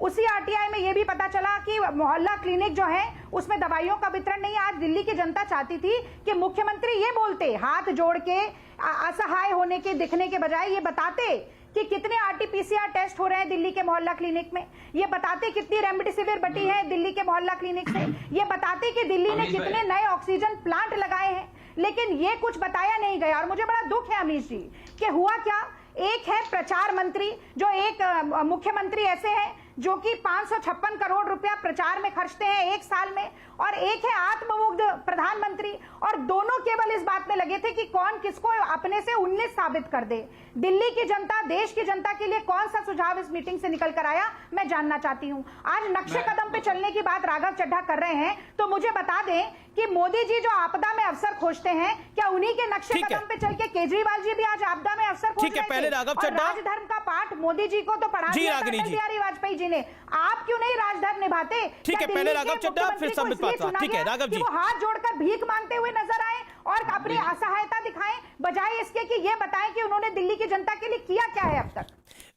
उसी आरटीआई में यह भी पता चला कि मोहल्ला क्लिनिक जो है उसमें दवाइयों का वितरण नहीं। आज दिल्ली की जनता चाहती थी कि मुख्यमंत्री ये बोलते, हाथ जोड़ के असहाय होने के दिखने के बजाय ये बताते कि कितने आरटीपीसीआर टेस्ट हो रहे हैं दिल्ली के मोहल्ला क्लिनिक में, ये बताते कितनी रेमडेसिविर बटी है दिल्ली के मोहल्ला क्लिनिक से, ये बताते कि दिल्ली ने कितने नए ऑक्सीजन प्लांट लगाए हैं। लेकिन ये कुछ बताया नहीं गया। और मुझे बड़ा दुख है अमीश जी कि हुआ क्या, एक है प्रचार मंत्री, जो एक मुख्यमंत्री ऐसे हैं जो कि 556 करोड़ रुपया प्रचार में खर्चते हैं एक साल में, और एक है आत्ममुग्ध प्रधानमंत्री, और दोनों केवल इस बात में लगे थे कि कौन किसको अपने से 19 साबित कर दे। दिल्ली की जनता, देश की जनता के लिए कौन सा सुझाव इस मीटिंग से निकल कर आया, मैं जानना चाहती हूं। आज नक्शे कदम पे चलने की बात राघव चड्ढा कर रहे हैं, तो मुझे बता दें कि मोदी जी जो आपदा में अवसर खोजते हैं, क्या उन्हीं के नक्शे कदम पे चल के केजरीवाल जी भी आज आपदा में अवसर खोज रहे थे? पहले राघव चड्ढा, राजधर्म का पाठ मोदी जी को तो पढ़ा दिया अटल बिहारी वाजपेयी जी ने, आप क्यों नहीं राजधर्म निभाते? ठीक है, पहले राघव चड्ढा, फिर संबित पात्रा। ठीक है राघव जी, वो हाथ जोड़कर भीख मांगते हुए नजर आए और अपनी असहायता दिखाएं, बजाय इसके कि ये बताएं कि उन्होंने दिल्ली की जनता के लिए किया क्या है अब तक।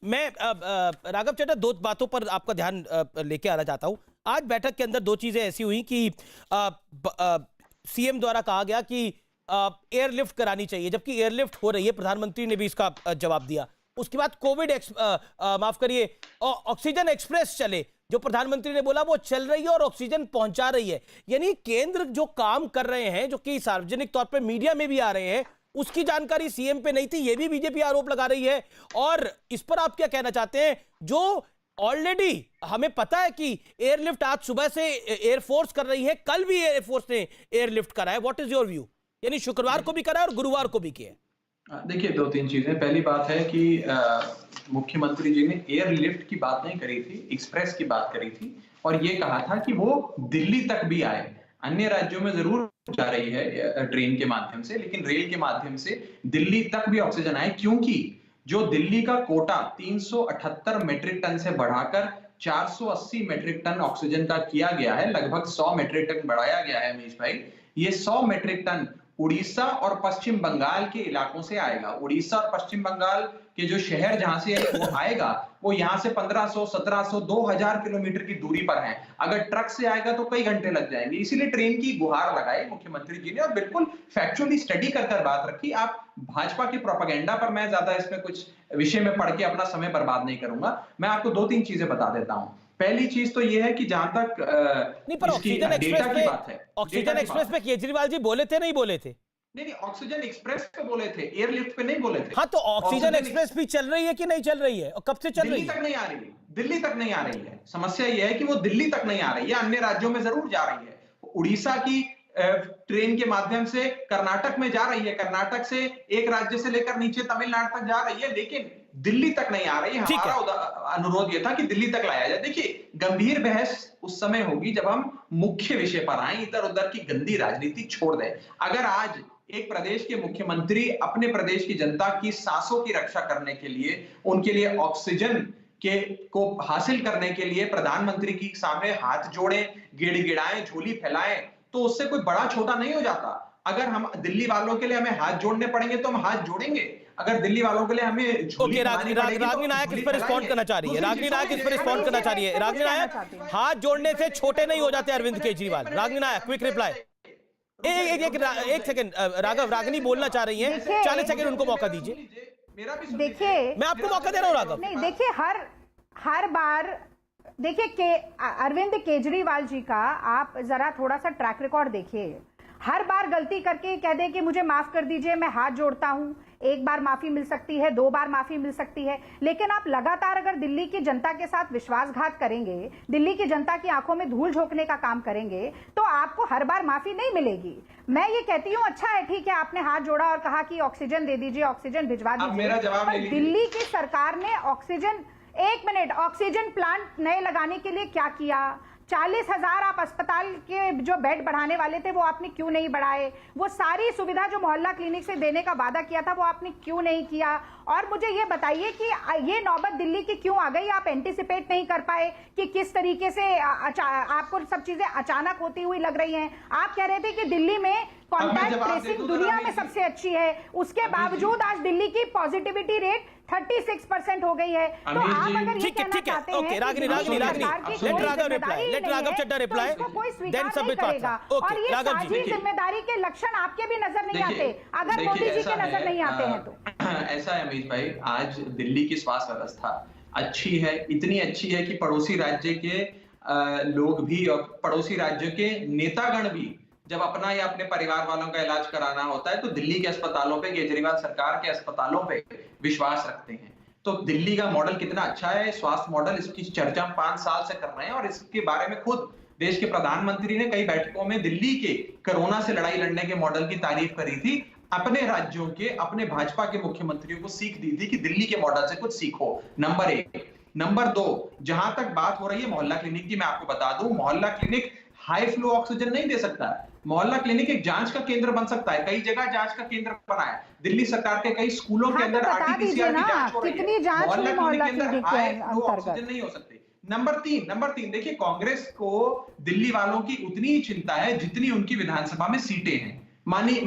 मैं राघव चड्ढा दो बातों पर आपका ध्यान लेके आना चाहता हूं। आज बैठक के अंदर दो चीजें ऐसी हुई कि सीएम द्वारा कहा गया कि एयरलिफ्ट करानी चाहिए, जबकि एयरलिफ्ट हो रही है, प्रधानमंत्री ने भी इसका जवाब दिया। उसके बाद कोविड माफ करिए ऑक्सीजन एक्सप्रेस चले, जो प्रधानमंत्री ने बोला वो चल रही है और ऑक्सीजन पहुंचा रही है। यानी केंद्र जो काम कर रहे हैं, जो कि सार्वजनिक तौर पे मीडिया में भी आ रहे हैं, उसकी जानकारी सीएम पे नहीं थी, ये भी बीजेपी आरोप लगा रही है। और इस पर आप क्या कहना चाहते हैं? जो ऑलरेडी हमें पता है कि एयरलिफ्ट आज सुबह से एयरफोर्स कर रही है, कल भी एयरफोर्स ने एयरलिफ्ट करा है, व्हाट इज योर व्यू? यानी शुक्रवार को भी करा है और गुरुवार को भी किया है। देखिए, दो तीन चीजें। पहली बात है कि मुख्यमंत्री जी ने एयरलिफ्ट की बात नहीं करी थी, एक्सप्रेस की बात करी थी, और ये कहा था कि वो दिल्ली तक भी आए। अन्य राज्यों में जरूर जा रही है ट्रेन के माध्यम से, लेकिन रेल के माध्यम से दिल्ली तक भी ऑक्सीजन आए, क्योंकि जो दिल्ली का कोटा 378 मेट्रिक टन से बढ़ाकर 480 मेट्रिक टन ऑक्सीजन का किया गया है, लगभग 100 मेट्रिक टन बढ़ाया गया है अमीश भाई। ये 100 मेट्रिक टन उड़ीसा और पश्चिम बंगाल के इलाकों से आएगा। उड़ीसा और पश्चिम बंगाल के जो शहर जहां से वो आएगा, वो यहां से 1500, 1700, 2000 किलोमीटर की दूरी पर है। अगर ट्रक से आएगा तो कई घंटे लग जाएंगे। इसीलिए ट्रेन की गुहार लगाई मुख्यमंत्री जी ने, और बिल्कुल फैक्चुअली स्टडी कर बात रखी। आप भाजपा की प्रोपेगेंडा पर मैं ज्यादा इसमें कुछ विषय में पढ़ के अपना समय बर्बाद नहीं करूंगा। मैं आपको दो तीन चीजें बता देता हूं। पहली चीज तो ये है कि जहां तक नहीं, पर ऑक्सीजन एक्सप्रेस पे बात है, ऑक्सीजन एक्सप्रेस पे केजरीवाल जी बोले थे, नहीं बोले थे? नहीं, ऑक्सीजन एक्सप्रेस पे बोले थे, एयरलिफ्ट पे नहीं बोले थे। हाँ, तो ऑक्सीजन एक्सप्रेस भी चल रही है कि नहीं चल रही है, और कब से चल रही है? दिल्ली तक नहीं आ रही है, दिल्ली तक नहीं आ रही है। समस्या यह है कि वो दिल्ली तक नहीं आ रही है, अन्य राज्यों में जरूर जा रही है। उड़ीसा की ट्रेन के माध्यम से कर्नाटक में जा रही है, कर्नाटक से एक राज्य से लेकर नीचे तमिलनाडु तक जा रही है, लेकिन दिल्ली तक नहीं आ रही है। हमारा अनुरोध यह था कि दिल्ली तक लाया जाए। देखिए, गंभीर बहस उस समय होगी जब हम मुख्य विषय पर आए, इधर उधर की गंदी राजनीति छोड़ दें। अगर आज एक प्रदेश के मुख्यमंत्री अपने प्रदेश की जनता की सांसों की रक्षा करने के लिए, उनके लिए ऑक्सीजन को हासिल करने के लिए प्रधानमंत्री के सामने हाथ जोड़ें, गिड़गिड़ाएं, झोली फैलाएं, तो उससे कोई बड़ा छोटा नहीं हो जाता। अगर हम दिल्ली वालों के लिए हमें हाथ जोड़ने पड़ेंगे तो हम हाथ जोड़ेंगे। अगर दिल्ली वालों के लिए हमें झोली रागनी नायक इस पर रिस्पॉन्ड करना चाह रही है, रागनी नायक इस पर रिस्पॉन्ड करना चाह रही है। रागनी नायक, हाथ जोड़ने से छोटे नहीं हो जाते अरविंद केजरीवाल। रागनी नायक, क्विक रिप्लाई। एक सेकंड राघव, रागनी बोलना चाह रही हैं, 40 सेकंड उनको मौका दीजिए। देखिए, मैं आपको मौका दे रहा हूं राघव। नहीं, देखिए, हर बार देखिए अरविंद केजरीवाल जी का आप जरा थोड़ा सा ट्रैक रिकॉर्ड देखिए। हर बार गलती करके कह दे कि मुझे माफ कर दीजिए, मैं हाथ जोड़ता हूं, एक बार माफी मिल सकती है, 2 बार माफी मिल सकती है, लेकिन आप लगातार अगर दिल्ली की जनता के साथ विश्वासघात करेंगे, दिल्ली की जनता की आंखों में धूल झोंकने का काम करेंगे, तो आपको हर बार माफी नहीं मिलेगी। मैं ये कहती हूँ, अच्छा है, ठीक है, आपने हाथ जोड़ा और कहा कि ऑक्सीजन दे दीजिए, ऑक्सीजन भिजवा दीजिए। दिल्ली की सरकार ने ऑक्सीजन, 1 मिनट, ऑक्सीजन प्लांट नए लगाने के लिए क्या किया? 40,000 आप अस्पताल के जो बेड बढ़ाने वाले थे वो आपने क्यों नहीं बढ़ाए? वो सारी सुविधा जो मोहल्ला क्लिनिक से देने का वादा किया था वो आपने क्यों नहीं किया? और मुझे ये बताइए कि ये नौबत दिल्ली की क्यों आ गई? आप एंटिसिपेट नहीं कर पाए कि किस तरीके से आपको सब चीजें अचानक होती हुई लग रही हैं? आप कह रहे थे कि दिल्ली में कॉन्टैक्ट ट्रेसिंग दुनिया में सबसे अच्छी है, उसके बावजूद आज दिल्ली की पॉजिटिविटी रेट 36% हो गई है। तो आप अगर ये कहना चाहते हैं कि रागिनी, लेट राघव चड्ढा रिप्लाई, कोई स्वीकार नहीं करेगा, और ये साझी जिम्मेदारी के लक्षण आपके भी नजर नहीं आते अगर मोदी जी के नजर नहीं आते हैं तो? ऐसा है अमित भाई, आज दिल्ली की स्वास्थ्य व्यवस्था अच्छी है, इतनी अच्छी है कि पड़ोसी राज्य के लोग भी और पड़ोसी राज्यों के नेतागण भी जब अपना या अपने परिवार वालों का इलाज कराना होता है तो दिल्ली के अस्पतालों पे, केजरीवाल सरकार के अस्पतालों पे विश्वास रखते हैं। तो दिल्ली का मॉडल कितना अच्छा है, स्वास्थ्य मॉडल, इसकी चर्चा हम 5 साल से कर रहे हैं और इसके बारे में खुद देश के प्रधानमंत्री ने कई बैठकों में दिल्ली के कोरोना से लड़ाई लड़ने के मॉडल की तारीफ करी थी। अपने राज्यों के, अपने भाजपा के मुख्यमंत्रियों को सीख दी थी कि दिल्ली के मॉडल से कुछ सीखो, नंबर 1। नंबर 2, जहां तक बात हो रही है मोहल्ला क्लिनिक की, मैं आपको बता दूं, मोहल्ला क्लिनिक हाई फ्लो ऑक्सीजन नहीं दे सकता है। मोहल्ला क्लिनिक एक जांच का केंद्र बन सकता है, कई जगह जांच का केंद्र बना है। दिल्ली सरकार के कई स्कूलों के अंदर आरटीपीसीआर की जांच हो रही है, मोहल्ला क्लिनिक के अंदर हाई फ्लो ऑक्सीजन नहीं हो सकते। नंबर 3, देखिए कांग्रेस को दिल्ली वालों की उतनी ही चिंता है जितनी उनकी विधानसभा में सीटें हैं, मानी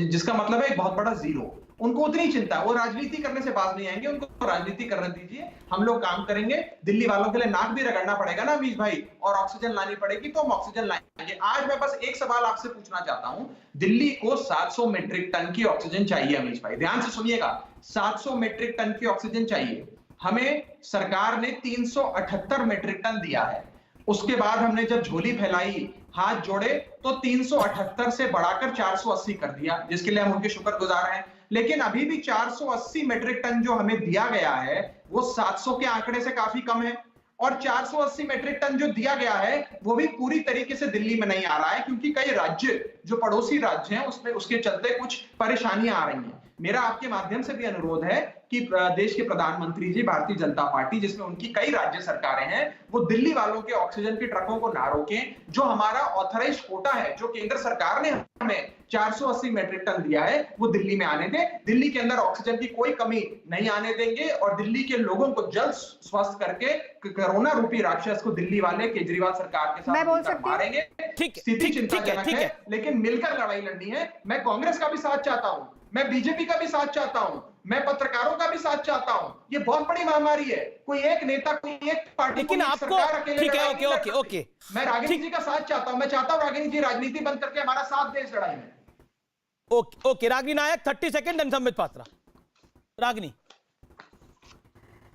जिसका मतलब है एक बहुत बड़ा जीरो। उनको उतनी चिंता, वो राजनीति करने से बाज नहीं आएंगे, उनको राजनीति करने दीजिए, हम लोग काम करेंगे। दिल्ली वालों के लिए नाक भी रगड़ना पड़ेगा ना अमीश भाई, और ऑक्सीजन लानी पड़ेगी तो हम ऑक्सीजन लाएंगे। आज मैं बस एक सवाल आपसे पूछना चाहता हूं, दिल्ली को 700 मीट्रिक टन की ऑक्सीजन चाहिए अमीश भाई, ध्यान से सुनिएगा, 700 मीट्रिक टन की ऑक्सीजन चाहिए। हमें सरकार ने 378 मीट्रिक टन दिया है। उसके बाद हमने जब झोली फैलाई, हाथ जोड़े, तो 378 से बढ़ाकर 480 कर दिया, जिसके लिए हम उनके शुक्रगुजार हैं। लेकिन अभी भी 480 मीट्रिक टन जो हमें दिया गया है वो 700 के आंकड़े से काफी कम है, और 480 मीट्रिक टन जो दिया गया है वो भी पूरी तरीके से दिल्ली में नहीं आ रहा है, क्योंकि कई राज्य जो पड़ोसी राज्य हैं उसमें उसके चलते कुछ परेशानियां आ रही हैं। मेरा आपके माध्यम से भी अनुरोध है कि देश के प्रधानमंत्री जी, भारतीय जनता पार्टी जिसमें उनकी कई राज्य सरकारें हैं, वो दिल्ली वालों के ऑक्सीजन के ट्रकों को ना रोकें। जो हमारा ऑथराइज्ड कोटा है, जो केंद्र सरकार ने हमें 480 मीट्रिक टन दिया है, वो दिल्ली में आने दें। दिल्ली के अंदर ऑक्सीजन की कोई कमी नहीं आने देंगे और दिल्ली के लोगों को जल्द स्वस्थ करके कोरोना रूपी राक्षस को दिल्ली वाले केजरीवाल सरकार के साथ मारेंगे। स्थिति चिंताजनक है, लेकिन मिलकर लड़ाई लड़नी है। मैं कांग्रेस का भी साथ चाहता हूं, मैं बीजेपी का भी साथ चाहता हूं, मैं पत्रकारों का भी साथ चाहता हूं। ये बहुत बड़ी महामारी है, कोई एक नेता, कोई एक पार्टी, लेकिन आपको ठीक है, ओके, मैं रागिनी जी का साथ चाहता हूं। मैं चाहता हूं रागिनी जी राजनीति बंद करके हमारा साथ दें इस लड़ाई में। Okay, Ragini Nayak 30 second, and Sambit Patra. Ragini,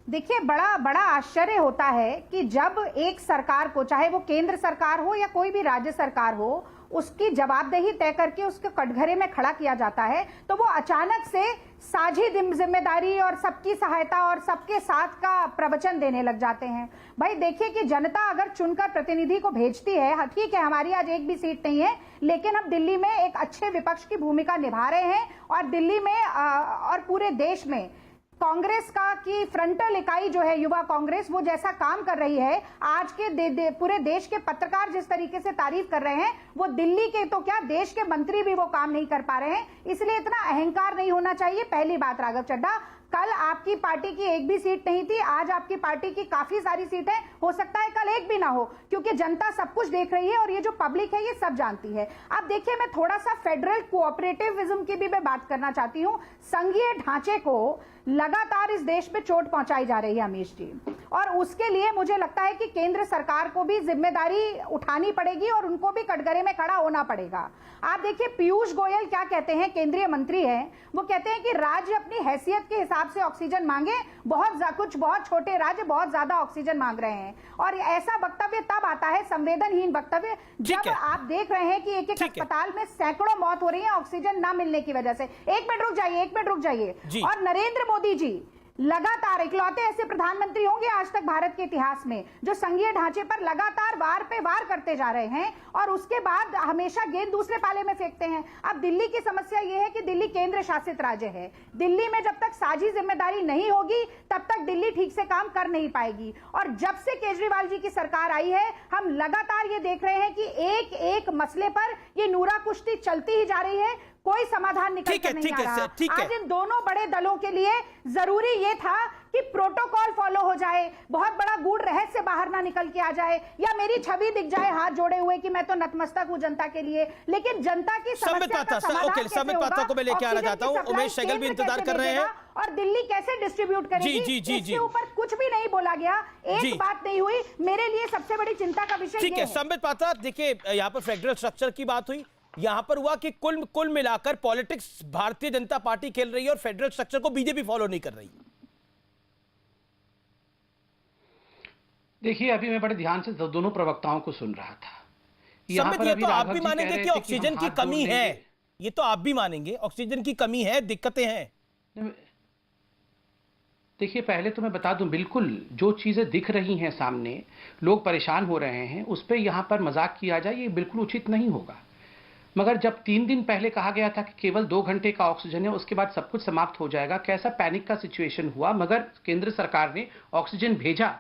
देखिए, बड़ा आश्चर्य होता है कि जब एक सरकार को, चाहे वो केंद्र सरकार हो या कोई भी राज्य सरकार हो, उसकी जवाबदेही तय करके उसके कटघरे में खड़ा किया जाता है, तो वो अचानक से साझी जिम्मेदारी और सबकी सहायता और सबके साथ का प्रवचन देने लग जाते हैं। भाई देखिए कि जनता अगर चुनकर प्रतिनिधि को भेजती है, ठीक है हमारी आज एक भी सीट नहीं है, लेकिन हम दिल्ली में एक अच्छे विपक्ष की भूमिका निभा रहे हैं, और दिल्ली में और पूरे देश में कांग्रेस का की फ्रंटल इकाई जो है युवा कांग्रेस, वो जैसा काम कर रही है, आज के पूरे देश के पत्रकार जिस तरीके से तारीफ कर रहे हैं, वो दिल्ली के तो क्या देश के मंत्री भी वो काम नहीं कर पा रहे हैं। इसलिए इतना अहंकार नहीं होना चाहिए। पहली बात, राघव चड्ढा, कल आपकी पार्टी की एक भी सीट नहीं थी, आज आपकी पार्टी की काफी सारी सीटें, हो सकता है कल एक भी ना हो, क्योंकि जनता सब कुछ देख रही है और ये जो पब्लिक है ये सब जानती है। अब देखिए, मैं थोड़ा सा फेडरल कोऑपरेटिविज्म की भी मैं बात करना चाहती हूँ। संघीय ढांचे को लगातार इस देश में चोट पहुंचाई जा रही है अमीश जी, और उसके लिए मुझे लगता है कि केंद्र सरकार को भी जिम्मेदारी उठानी पड़ेगी और उनको भी कटघरे में खड़ा होना पड़ेगा। आप देखिए, पीयूष गोयल क्या कहते हैं, केंद्रीय मंत्री हैं, वो कहते हैं कि राज्य अपनी हैसियत के हिसाब से ऑक्सीजन मांगे, कुछ बहुत छोटे राज्य बहुत ज्यादा ऑक्सीजन मांग रहे हैं, और ऐसा वक्तव्य तब आता है, संवेदनहीन वक्तव्य, जब आप देख रहे हैं कि एक एक अस्पताल में सैकड़ों मौत हो रही है ऑक्सीजन ना मिलने की वजह से। एक मिनट रुक जाइए, और नरेंद्र मोदी जी लगातार इकलौते ऐसे प्रधानमंत्री होंगे आज तक भारत के इतिहास में जो संघीय ढांचे पर लगातार वार पे वार करते जा रहे हैं और उसके बाद हमेशा गेंद दूसरे पाले में फेंकते हैं। अब दिल्ली की समस्या यह है कि दिल्ली केंद्र शासित राज्य है। दिल्ली में जब तक साझी जिम्मेदारी नहीं होगी तब तक दिल्ली ठीक से काम कर नहीं पाएगी। और जब से केजरीवाल जी की सरकार आई है हम लगातार ये देख रहे हैं कि एक एक मसले पर ये नूरा कुश्ती चलती ही जा रही है, कोई समाधान निकल कर नहीं आ रहा। आज इन दोनों बड़े दलों के लिए जरूरी ये था कि प्रोटोकॉल फॉलो हो जाए, बहुत बड़ा गूढ़ रहस्य बाहर ना निकल के आ जाए या मेरी छवि दिख जाए हाथ जोड़े हुए कि मैं तो नतमस्तक हूं जनता के लिए, लेकिन जनता की समस्या का समाधान कैसे होगा? संबित पात्रा को मैं लेके आना चाहता हूं, उमेश सहगल भी इंतजार कर रहे हैं और दिल्ली कैसे डिस्ट्रीब्यूट करेगी इसके ऊपर कुछ भी नहीं बोला गया, एक बात नहीं हुई। मेरे लिए सबसे बड़ी चिंता का विषय ठीक है संबित पात्रा, देखिए यहाँ पर फेडरल स्ट्रक्चर की बात हुई, यहां पर हुआ कि कुल मिलाकर पॉलिटिक्स भारतीय जनता पार्टी खेल रही है और फेडरल स्ट्रक्चर को बीजेपी फॉलो नहीं कर रही। देखिए अभी मैं बड़े ध्यान से दोनों प्रवक्ताओं को सुन रहा था। यहाँ पर तो आप भी मानेंगे कि ऑक्सीजन की कमी है, ये तो आप भी मानेंगे ऑक्सीजन की कमी है, दिक्कतें हैं। देखिए पहले तो मैं बता दूं, बिल्कुल जो चीजें दिख रही हैं सामने, लोग परेशान हो रहे हैं, उस पर यहां पर मजाक किया जाए ये बिल्कुल उचित नहीं होगा। मगर जब 3 दिन पहले कहा गया था कि केवल 2 घंटे का ऑक्सीजन है, उसके बाद सब कुछ समाप्त हो जाएगा, कैसा पैनिक का सिचुएशन हुआ। मगर केंद्र सरकार ने ऑक्सीजन भेजा,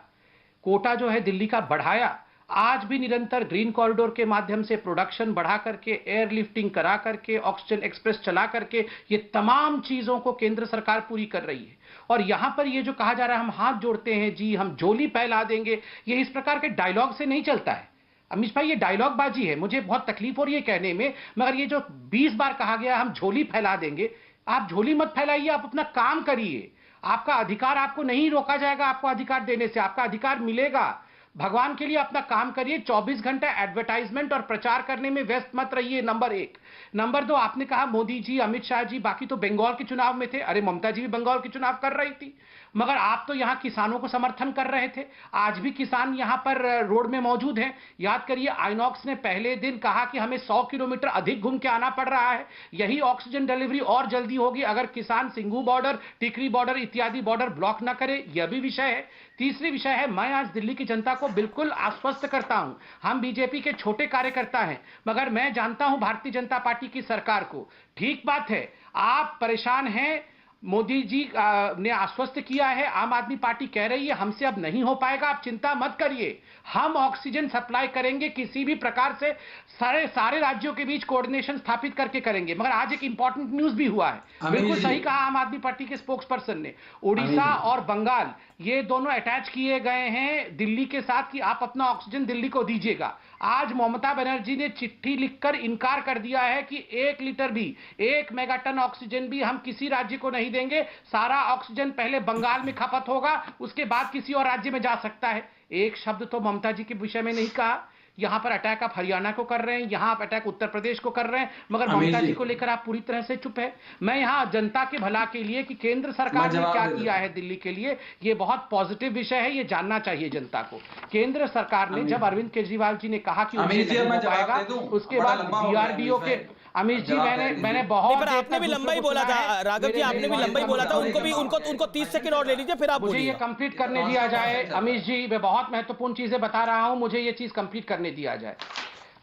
कोटा जो है दिल्ली का बढ़ाया, आज भी निरंतर ग्रीन कॉरिडोर के माध्यम से प्रोडक्शन बढ़ा करके, एयरलिफ्टिंग करा करके, ऑक्सीजन एक्सप्रेस चला करके, ये तमाम चीजों को केंद्र सरकार पूरी कर रही है। और यहां पर ये जो कहा जा रहा है हम हाथ जोड़ते हैं जी, हम झोली फैला देंगे, ये इस प्रकार के डायलॉग से नहीं चलता है अमीश भाई, ये डायलॉग बाजी है। मुझे बहुत तकलीफ हो रही है कहने में, मगर ये जो 20 बार कहा गया हम झोली फैला देंगे, आप झोली मत फैलाइए, आप अपना काम करिए। आपका अधिकार, आपको नहीं रोका जाएगा आपको अधिकार देने से, आपका अधिकार मिलेगा। भगवान के लिए अपना काम करिए, 24 घंटे एडवर्टाइजमेंट और प्रचार करने में व्यस्त मत रहिए, नंबर 1। नंबर 2, आपने कहा मोदी जी, अमित शाह जी, बाकी तो बंगाल के चुनाव में थे। अरे ममता जी भी बंगाल के चुनाव कर रही थी, मगर आप तो यहां किसानों को समर्थन कर रहे थे। आज भी किसान यहां पर रोड में मौजूद हैं। याद करिए आइनॉक्स ने पहले दिन कहा कि हमें 100 किलोमीटर अधिक घूम के आना पड़ रहा है। यही ऑक्सीजन डिलीवरी और जल्दी होगी अगर किसान सिंघू बॉर्डर, टिकरी बॉर्डर इत्यादि बॉर्डर ब्लॉक न करे, यह भी विषय है। तीसरी विषय है, मैं आज दिल्ली की जनता को बिल्कुल आश्वस्त करता हूं, हम बीजेपी के छोटे कार्यकर्ता हैं, मगर मैं जानता हूं भारतीय जनता पार्टी की सरकार को। ठीक बात है, आप परेशान हैं, मोदी जी ने आश्वस्त किया है, आम आदमी पार्टी कह रही है हमसे अब नहीं हो पाएगा, आप चिंता मत करिए, हम ऑक्सीजन सप्लाई करेंगे किसी भी प्रकार से, सारे राज्यों के बीच कोऑर्डिनेशन स्थापित करके करेंगे। मगर आज एक इंपॉर्टेंट न्यूज भी हुआ है, बिल्कुल सही कहा आम आदमी पार्टी के स्पोक्स पर्सन ने, उड़ीसा और बंगाल ये दोनों अटैच किए गए हैं दिल्ली के साथ कि आप अपना ऑक्सीजन दिल्ली को दीजिएगा। आज ममता बनर्जी ने चिट्ठी लिखकर इनकार कर दिया है कि 1 लीटर भी, 1 मेगाटन ऑक्सीजन भी हम किसी राज्य को नहीं देंगे, सारा ऑक्सीजन पहले बंगाल में खपत होगा, उसके बाद किसी और राज्य में जा सकता है। एक शब्द तो ममता जी के विषय में नहीं कहा। यहां पर अटैक आप हरियाणा को कर रहे हैं, यहां आप अटैक उत्तर प्रदेश को कर रहे हैं, मगर ममता जी को लेकर आप पूरी तरह से चुप है। मैं यहां जनता के भला के लिए कि केंद्र सरकार ने क्या किया है दिल्ली के लिए, यह बहुत पॉजिटिव विषय है, ये जानना चाहिए जनता को। केंद्र सरकार ने जब अरविंद केजरीवाल जी ने कहा कि उनसे नहीं हो पाएगा, उसके बाद डीआरडीओ के अमीश जी मैंने बहुत, पर आपने भी लंबा ही बोला था राघव जी, आपने भी लंबा ही बोला था, उनको 30 सेकंड और ले लीजिए, फिर आप मुझे ये कंप्लीट करने दिया जाए। अमीश जी मैं बहुत महत्वपूर्ण चीजें बता रहा हूं, मुझे ये चीज कंप्लीट करने दिया जाए।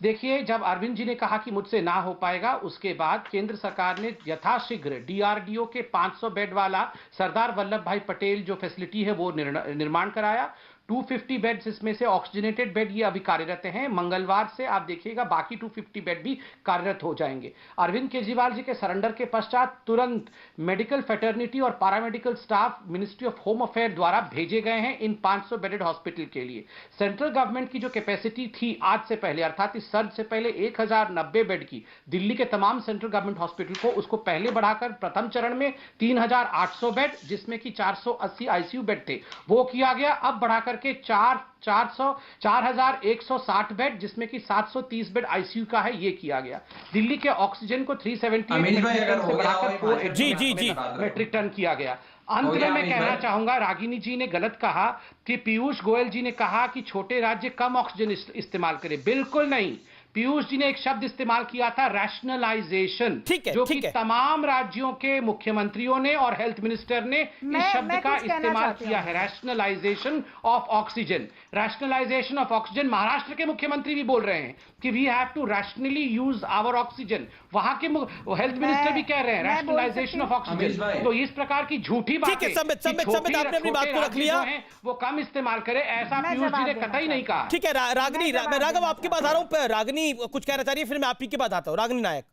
देखिए जब अरविंद जी ने कहा कि मुझसे ना हो पाएगा, उसके बाद केंद्र सरकार ने यथाशीघ्र डीआरडीओ के 500 बेड वाला सरदार वल्लभ भाई पटेल जो फैसिलिटी है वो निर्माण कराया। 250 बेड्स इसमें से ऑक्सीजनेटेड बेड ये अभी कार्यरत हैं। मंगलवार से आप देखिएगा बाकी 250 बेड भी कार्यरत हो जाएंगे। अरविंद केजरीवाल जी के सरेंडर के पश्चात तुरंत मेडिकल फैटर्निटी और paramedical staff ministry of home affair द्वारा भेजे गए हैं इन 500 बेडेड हॉस्पिटल के लिए। सेंट्रल गवर्नमेंट की जो कैपेसिटी थी आज से पहले, अर्थात इस सर्ज से पहले 1090 बेड की दिल्ली के तमाम सेंट्रल गवर्नमेंट हॉस्पिटल को, उसको पहले बढ़ाकर प्रथम चरण में 3800 बेड, जिसमें कि 480 आईसीयू बेड थे, वो किया गया। अब बढ़ाकर के 4160 बेड, जिसमें कि 730 बेड आईसीयू का है, ये किया गया। दिल्ली के ऑक्सीजन को 378 से बढ़ाकर 480 मेट्रिक टन किया गया। अंत में मैं कहना चाहूंगा, रागिनी जी ने गलत कहा कि पीयूष गोयल जी ने कहा कि छोटे राज्य कम ऑक्सीजन इस्तेमाल करें, बिल्कुल नहीं। पीयूष जी ने एक शब्द इस्तेमाल किया था, रैशनलाइजेशन, जो कि तमाम राज्यों के मुख्यमंत्रियों ने और हेल्थ मिनिस्टर ने इस शब्द का इस्तेमाल किया है, rationalization of oxygen. Rationalization of oxygen, Maharashtra के मुख्यमंत्री भी बोल रहे हैं कि we have to rationally use our oxygen. वहां के हेल्थ मिनिस्टर भी कह रहे हैं रैशनलाइजेशन ऑफ ऑक्सीजन। तो इस प्रकार की झूठी बातें, आपने अपनी बात को रख लिया, वो कम इस्तेमाल करे, ऐसा पीयूष जी ने कतई नहीं कहा। ठीक है रागिनी, मैं राघव आपके पास आ रहा हूं। रागिनी कुछ कहना चाह रही है, फिर मैं आप ही के पास आता हूं। रागिनी नायक,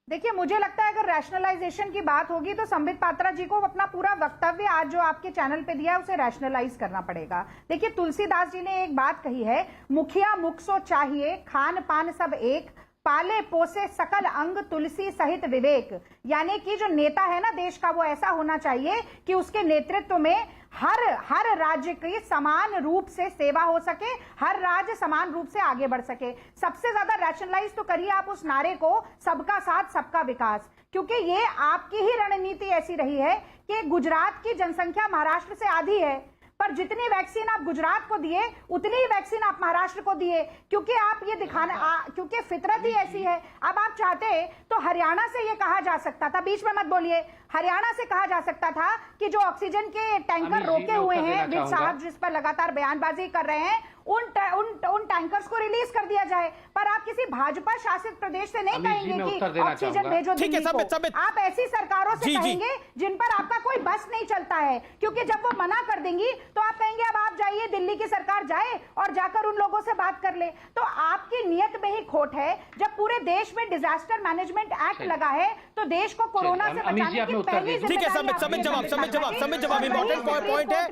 देखिए मुझे लगता है अगर रैशनलाइजेशन की बात होगी तो संबित पात्रा जी को अपना पूरा वक्तव्य आज जो आपके चैनल पे दिया है उसे रैशनलाइज करना पड़ेगा। देखिए तुलसीदास जी ने एक बात कही है, मुखिया मुख सो चाहिए, खान पान सब एक, पाले पोसे सकल अंग तुलसी सहित विवेक। यानी कि जो नेता है ना देश का, वो ऐसा होना चाहिए कि उसके नेतृत्व में हर राज्य की समान रूप से सेवा हो सके, हर राज्य समान रूप से आगे बढ़ सके। सबसे ज्यादा रैशनलाइज तो करिए आप उस नारे को, सबका साथ सबका विकास, क्योंकि ये आपकी ही रणनीति ऐसी रही है कि गुजरात की जनसंख्या महाराष्ट्र से आधी है, पर जितनी वैक्सीन आप गुजरात को दिए उतनी ही वैक्सीन आप महाराष्ट्र को दिए, क्योंकि आप ये दिखाना क्योंकि फितरत ही ऐसी है। अब आप चाहते तो हरियाणा से ये कहा जा सकता था, बीच में मत बोलिए, हरियाणा से कहा जा सकता था कि जो ऑक्सीजन के टैंकर रोके हुए हैं विद साहब जिस पर लगातार बयानबाजी कर रहे हैं, उन टैंकर्स को रिलीज कर दिया जाए। पर आप किसी भाजपा शासित प्रदेश से नहीं कहेंगे कि ऑक्सीजन भेजो दिल्ली को। आप ऐसी सरकारों से कहेंगे जिन पर आपका कोई बस नहीं चलता है, क्योंकि जब वो मना कर देंगी तो आप कहेंगे अब आप जाइए, दिल्ली की सरकार जाए और जाकर उन लोगों से बात कर ले। तो आपकी नियत में ही खोट है। जब पूरे देश में डिजास्टर मैनेजमेंट एक्ट लगा है तो देश को कोरोना से बचाने की पहली जिम्मेदारी जवाब इंपॉर्टेंट पॉइंट है।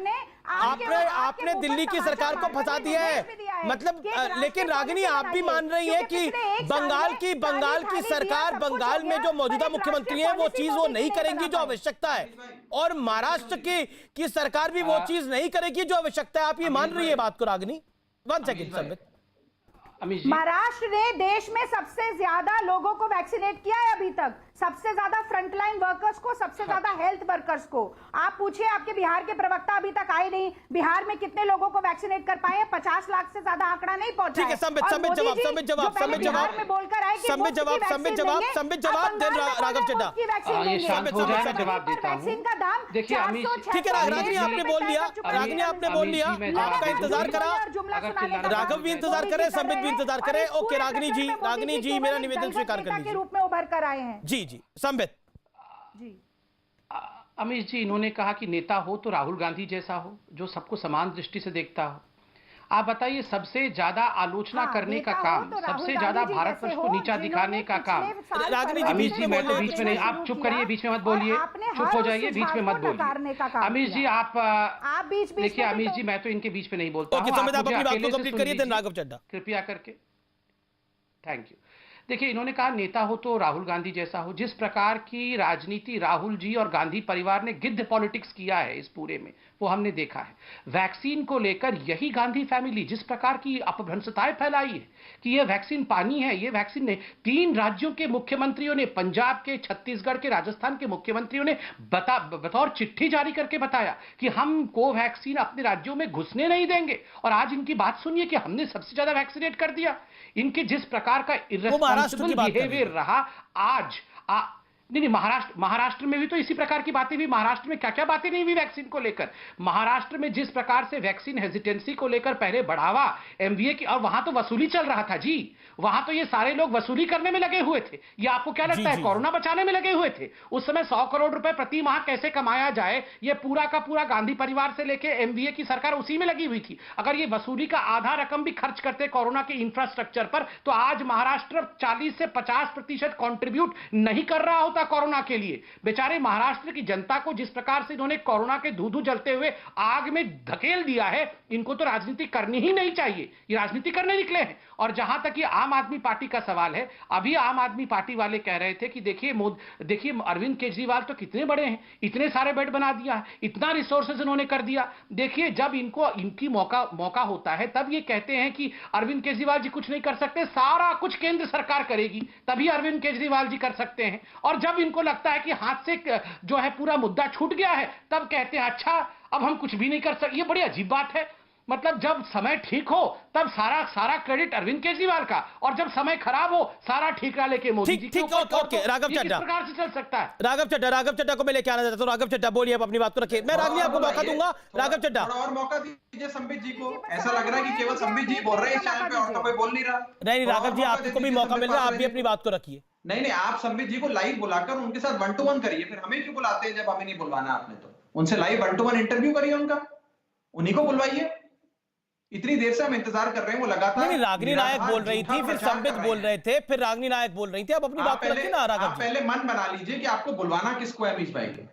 आपने दिल्ली की सरकार को फंसा दिया है, मतलब लेकिन रागिनी आप भी मान रही हैं कि बंगाल की सरकार, बंगाल में जो मौजूदा मुख्यमंत्री हैं वो चीज वो नहीं करेंगी जो आवश्यकता है, और महाराष्ट्र की सरकार भी वो चीज नहीं करेगी जो आवश्यकता है। आप ये मान रही है बात को रागिनी? 1 सेकंड संबित। महाराष्ट्र ने देश में सबसे ज्यादा लोगों को वैक्सीनेट किया है अभी तक, सबसे ज्यादा फ्रंटलाइन वर्कर्स को, सबसे ज्यादा हेल्थ वर्कर्स को। आप पूछिए, आपके बिहार के प्रवक्ता अभी तक आए नहीं, बिहार में कितने लोगों को वैक्सीनेट कर पाए? 50 लाख से ज्यादा आंकड़ा नहीं पहुंचा। ठीक है संबित जवाब में बोलकर आए संबित जवाब दें राघव चड्ढा। वैक्सीन का दाम ठीक है रागिनी आपने बोल लिया, आपका इंतजार करा, राघव भी इंतजार करे, संबित भी इंतजार करे। ओके रागिनी जी मेरा निवेदन स्वीकार कर लीजिए। रूप में उभर कर आए हैं। जी संबित जी। अमित जी, इन्होंने कहा कि नेता हो तो राहुल गांधी जैसा हो, जो सबको समान दृष्टि से देखता हो। आप बताइए, सबसे ज्यादा आलोचना करने का काम, सबसे ज्यादा भारत वर्ष को नीचा दिखाने का काम। अमित जी मैं तो बीच में नहीं, आप चुप करिए, बीच में मत बोलिए, चुप हो जाइए, बीच में मत बोलिए। अमित जी आप देखिए, अमित जी मैं तो इनके बीच में नहीं बोलता हूं, कृपया करके। Thank you. देखिए, इन्होंने कहा नेता हो तो राहुल गांधी जैसा हो। जिस प्रकार की राजनीति राहुल जी और गांधी परिवार ने गिद्ध पॉलिटिक्स किया है इस पूरे में, वो हमने देखा है। वैक्सीन को लेकर यही गांधी फैमिली जिस प्रकार की अपभ्रंशताएं फैलाई है कि ये वैक्सीन पानी है, ये वैक्सीन ने 3 राज्यों के मुख्यमंत्रियों ने, पंजाब के, छत्तीसगढ़ के, राजस्थान के मुख्यमंत्रियों ने बतौर चिट्ठी जारी करके बताया कि हम कोवैक्सीन अपने राज्यों में घुसने नहीं देंगे। और आज इनकी बात सुनिए कि हमने सबसे ज्यादा वैक्सीनेट कर दिया। इनके जिस प्रकार का इर्रेस्पॉन्सिबल बिहेवियर रहा आज नहीं, महाराष्ट्र में भी तो इसी प्रकार की बातें हुई। महाराष्ट्र में क्या क्या बातें नहीं हुई वैक्सीन को लेकर। महाराष्ट्र में जिस प्रकार से वैक्सीन हेजिटेंसी को लेकर पहले बढ़ावा एमवीए की, और वहां तो वसूली चल रहा था जी, वहां तो ये सारे लोग वसूली करने में लगे हुए थे। ये आपको क्या लगता है कोरोना बचाने में लगे हुए थे? उस समय 100 करोड़ रुपए प्रति माह कैसे कमाया जाए, ये पूरा का पूरा गांधी परिवार से लेकर एमवीए की सरकार उसी में लगी हुई थी। अगर ये वसूली का आधा रकम भी खर्च करते कोरोना के इंफ्रास्ट्रक्चर पर, तो आज महाराष्ट्र 40 से 50% कॉन्ट्रीब्यूट नहीं कर रहा होता कोरोना के लिए। बेचारे महाराष्ट्र की जनता को जिस प्रकार से इन्होंने कोरोना के धू-धू जलते हुए आग में धकेल दिया है, इनको तो राजनीति करनी ही नहीं चाहिए। ये राजनीति करने निकले हैं। और जहां तक ये आम आदमी पार्टी का सवाल है, अभी आम आदमी पार्टी वाले कह रहे थे कि देखिए अरविंद केजरीवाल तो कितने बड़े हैं, इतने सारे बेड बना दिया है, इतना रिसोर्सेज इन्होंने कर दिया। देखिए, जब इनकी मौका होता है तब ये कहते हैं कि अरविंद केजरीवाल जी कुछ नहीं कर सकते, सारा कुछ केंद्र सरकार करेगी, तभी अरविंद केजरीवाल जी कर सकते हैं। और जब इनको लगता है कि हाथ से जो है पूरा मुद्दा छूट गया है, तब कहते हैं अच्छा अब हम कुछ भी नहीं कर सकते। ये बड़ी अजीब बात है। मतलब जब समय ठीक हो तब सारा क्रेडिट अरविंद केजरीवाल का, और जब समय खराब हो सारा ठीकरा लेके मोदी जी के ऊपर। ओके राघव ये किस चड्ढा, प्रकार से चल सकता है? राघव चड्ढा को मैं लेके आना चाहता हूँ। राघव चड्ढा बोलिए, आप अपनी बात को रखिए। मैं रागनी आपको मौका दूंगा। राघव चड्ढा, थोड़ा और मौका दीजिए संबित जी को। ऐसा लग रहा है कि केवल संबित जी बोल रहे हैं इस चैनल पे और तो कोई बोल नहीं रहा। नहीं राघव जी, आपको भी मौका मिल रहा है, आप भी अपनी बात को रखिए। नहीं, आप संबित जी को लाइव बुलाकर उनके साथ 1 to 1 करिए। फिर हमें क्यों बुलाते हैं जब हमें नहीं बुलवाना आपने? तो उनसे लाइव 1 to 1 इंटरव्यू करिए, उनका उन्हीं को बुलवाइए। इतनी देर से हम इंतजार कर रहे हैं, वो लगातार। नहीं, रागनी नायक बोल रही थी, फिर संबित बोल रहे थे, फिर रागनी नायक बोल रही थी। आप अपनी बात को रखिए ना राघव जी। पहले मन बना लीजिए कि आपको बुलवाना किसको है अमीश भाई के।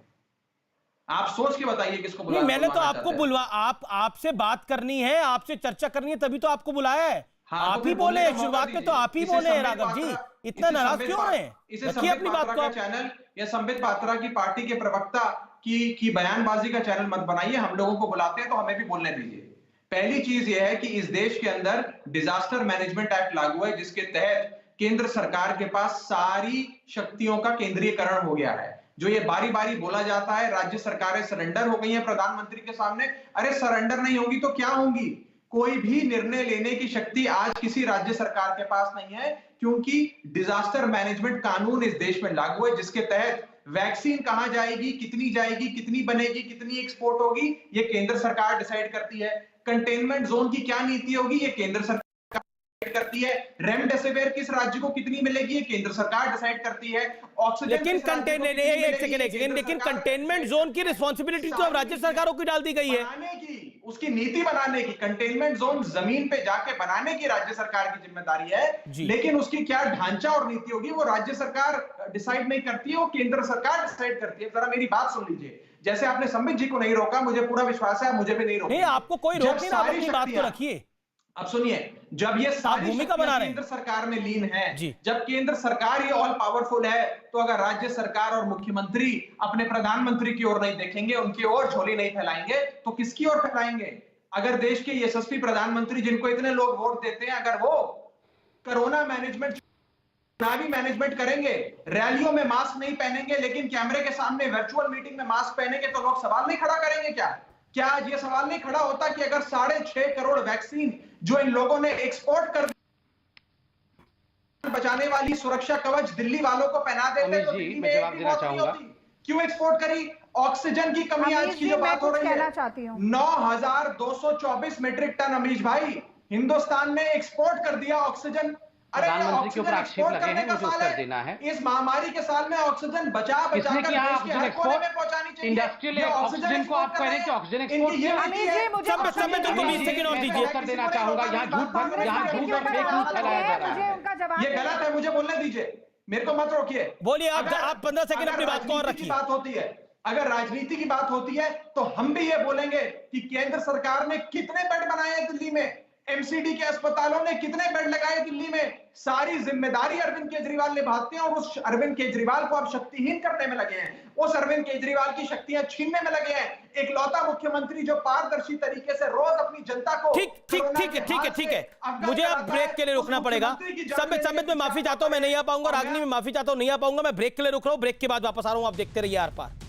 आप सोच के बताइए किसको नहीं, मैंने तो आपको आपसे बात करनी है, आपसे चर्चा करनी है, तभी तो आपको बुलाया है। आप ही बोले शुरुआत में, तो आप ही बोले हैं राघव जी, इतना नाराज क्यों हो रहे हैं? रखिए अपनी बात को। चैनल या संबित पात्रा की पार्टी के प्रवक्ता की बयानबाजी का चैनल मत बनाइए। हम लोगों को बुलाते हैं तो हमें भी बोलने दीजिए। पहली चीज यह है कि इस देश के अंदर डिजास्टर मैनेजमेंट एक्ट लागू है, जिसके तहत केंद्र सरकार के पास सारी शक्तियों का केंद्रीयकरण हो गया है। जो ये बारी बारी बोला जाता है राज्य सरकारें सरेंडर हो गई हैं प्रधानमंत्री के सामने, अरे सरेंडर नहीं होगी तो क्या होंगी? कोई भी निर्णय लेने की शक्ति आज किसी राज्य सरकार के पास नहीं है, क्योंकि डिजास्टर मैनेजमेंट कानून इस देश में लागू है, जिसके तहत वैक्सीन कहां जाएगी, कितनी बनेगी, कितनी एक्सपोर्ट होगी, ये केंद्र सरकार डिसाइड करती है। कंटेनमेंट जोन की क्या नीति होगी, ये केंद्र सरकार करती है। रेमडेसिविर किस राज्य को कितनी मिलेगी, ये केंद्र सरकार डिसाइड करती है। ऑक्सीजन लेकिन लेकिन कंटेनमेंट जोन की रिस्पॉन्सिबिलिटी तो अब राज्य सरकारों की डाल दी गई है, उसकी नीति बनाने की। कंटेनमेंट जोन जमीन पे जाके बनाने की राज्य सरकार की जिम्मेदारी है, लेकिन उसकी क्या ढांचा और नीति होगी वो राज्य सरकार डिसाइड नहीं करती है, वो केंद्र सरकार डिसाइड करती है। जरा मेरी बात सुन लीजिए। जैसे आपने संबित जी को नहीं रोका, मुझे पूरा विश्वास है मुझे भी नहीं रोका। नहीं, आपको कोई रोक नहीं, आप अपनी बात को रखिए। अब सुनिए, जब ये सारी भूमिका बना रहे हैं, केंद्र सरकार में लीन है, जब केंद्र सरकार ये ऑल पावरफुल है, तो अगर राज्य सरकार और मुख्यमंत्री अपने प्रधानमंत्री की ओर नहीं देखेंगे, उनकी ओर झोली नहीं फैलाएंगे, तो किसकी ओर फैलाएंगे? अगर देश के यशस्वी प्रधानमंत्री जिनको इतने लोग वोट देते हैं, अगर वो कोरोना मैनेजमेंट, चुनावी मैनेजमेंट करेंगे, रैलियों में मास्क नहीं पहनेंगे, लेकिन कैमरे के सामने वर्चुअल मीटिंग में मास्क पहनेंगे, तो लोग सवाल नहीं खड़ा करेंगे क्या आज ये सवाल नहीं खड़ा होता कि अगर 6.5 करोड़ वैक्सीन जो इन लोगों ने एक्सपोर्ट कर बचाने वाली सुरक्षा कवच दिल्ली वालों को पहना देते तो दिल्ली में जवाब देना चाहूंगा। क्यों एक्सपोर्ट करी? ऑक्सीजन की कमी आज की जो बात हो रही है, 9,224 मीट्रिक टन अमीश भाई हिंदुस्तान ने एक्सपोर्ट कर दिया ऑक्सीजन। प्रधानमंत्री के ऊपर आक्षेप लगे हैं, मुझे उत्तर देना है। इस महामारी के साल में ऑक्सीजन बचा कर देश के हर कोने में पहुंचानी चाहिए। इंडस्ट्रियल ऑक्सीजन को आप कह रहे हैं कि ऑक्सीजन एक्सपोर्ट तुमको 20 सेकंड और दीजिए। उत्तर देना चाहूंगा। यहाँ झूठ और फेक न्यूज फैलाया जा रहा है, ये गलत है, मुझे बोलने दीजिए, मेरे को मत रोकिए। बोलिए आप 15 सेकंड अपनी बात को और रखिए। बात होती है, अगर राजनीति की बात होती है तो हम भी ये बोलेंगे कि केंद्र सरकार ने कितने बेड बनाए हैं दिल्ली में, एमसीडी के अस्पतालों ने कितने बेड लगाए दिल्ली में, सारी जिम्मेदारी अरविंद केजरीवाल निभाते हैं और उस अरविंद केजरीवाल को अब शक्तिहीन करने में लगे हैं, उस अरविंद केजरीवाल की शक्तियां छीनने में लगे हैं। एक लौता मुख्यमंत्री जो पारदर्शी तरीके से रोज अपनी जनता को ठीक है, मुझे अब ब्रेक के लिए रुकना पड़ेगा। संबित में माफी चाहता हूं, मैं नहीं आ पाऊंगा। रागनी में माफी चाहता हूं, नहीं आ पाऊंगा। मैं ब्रेक के लिए रुक रहा हूं, ब्रेक के बाद वापस आ रहा हूं। आप देखते रहिए आर पार।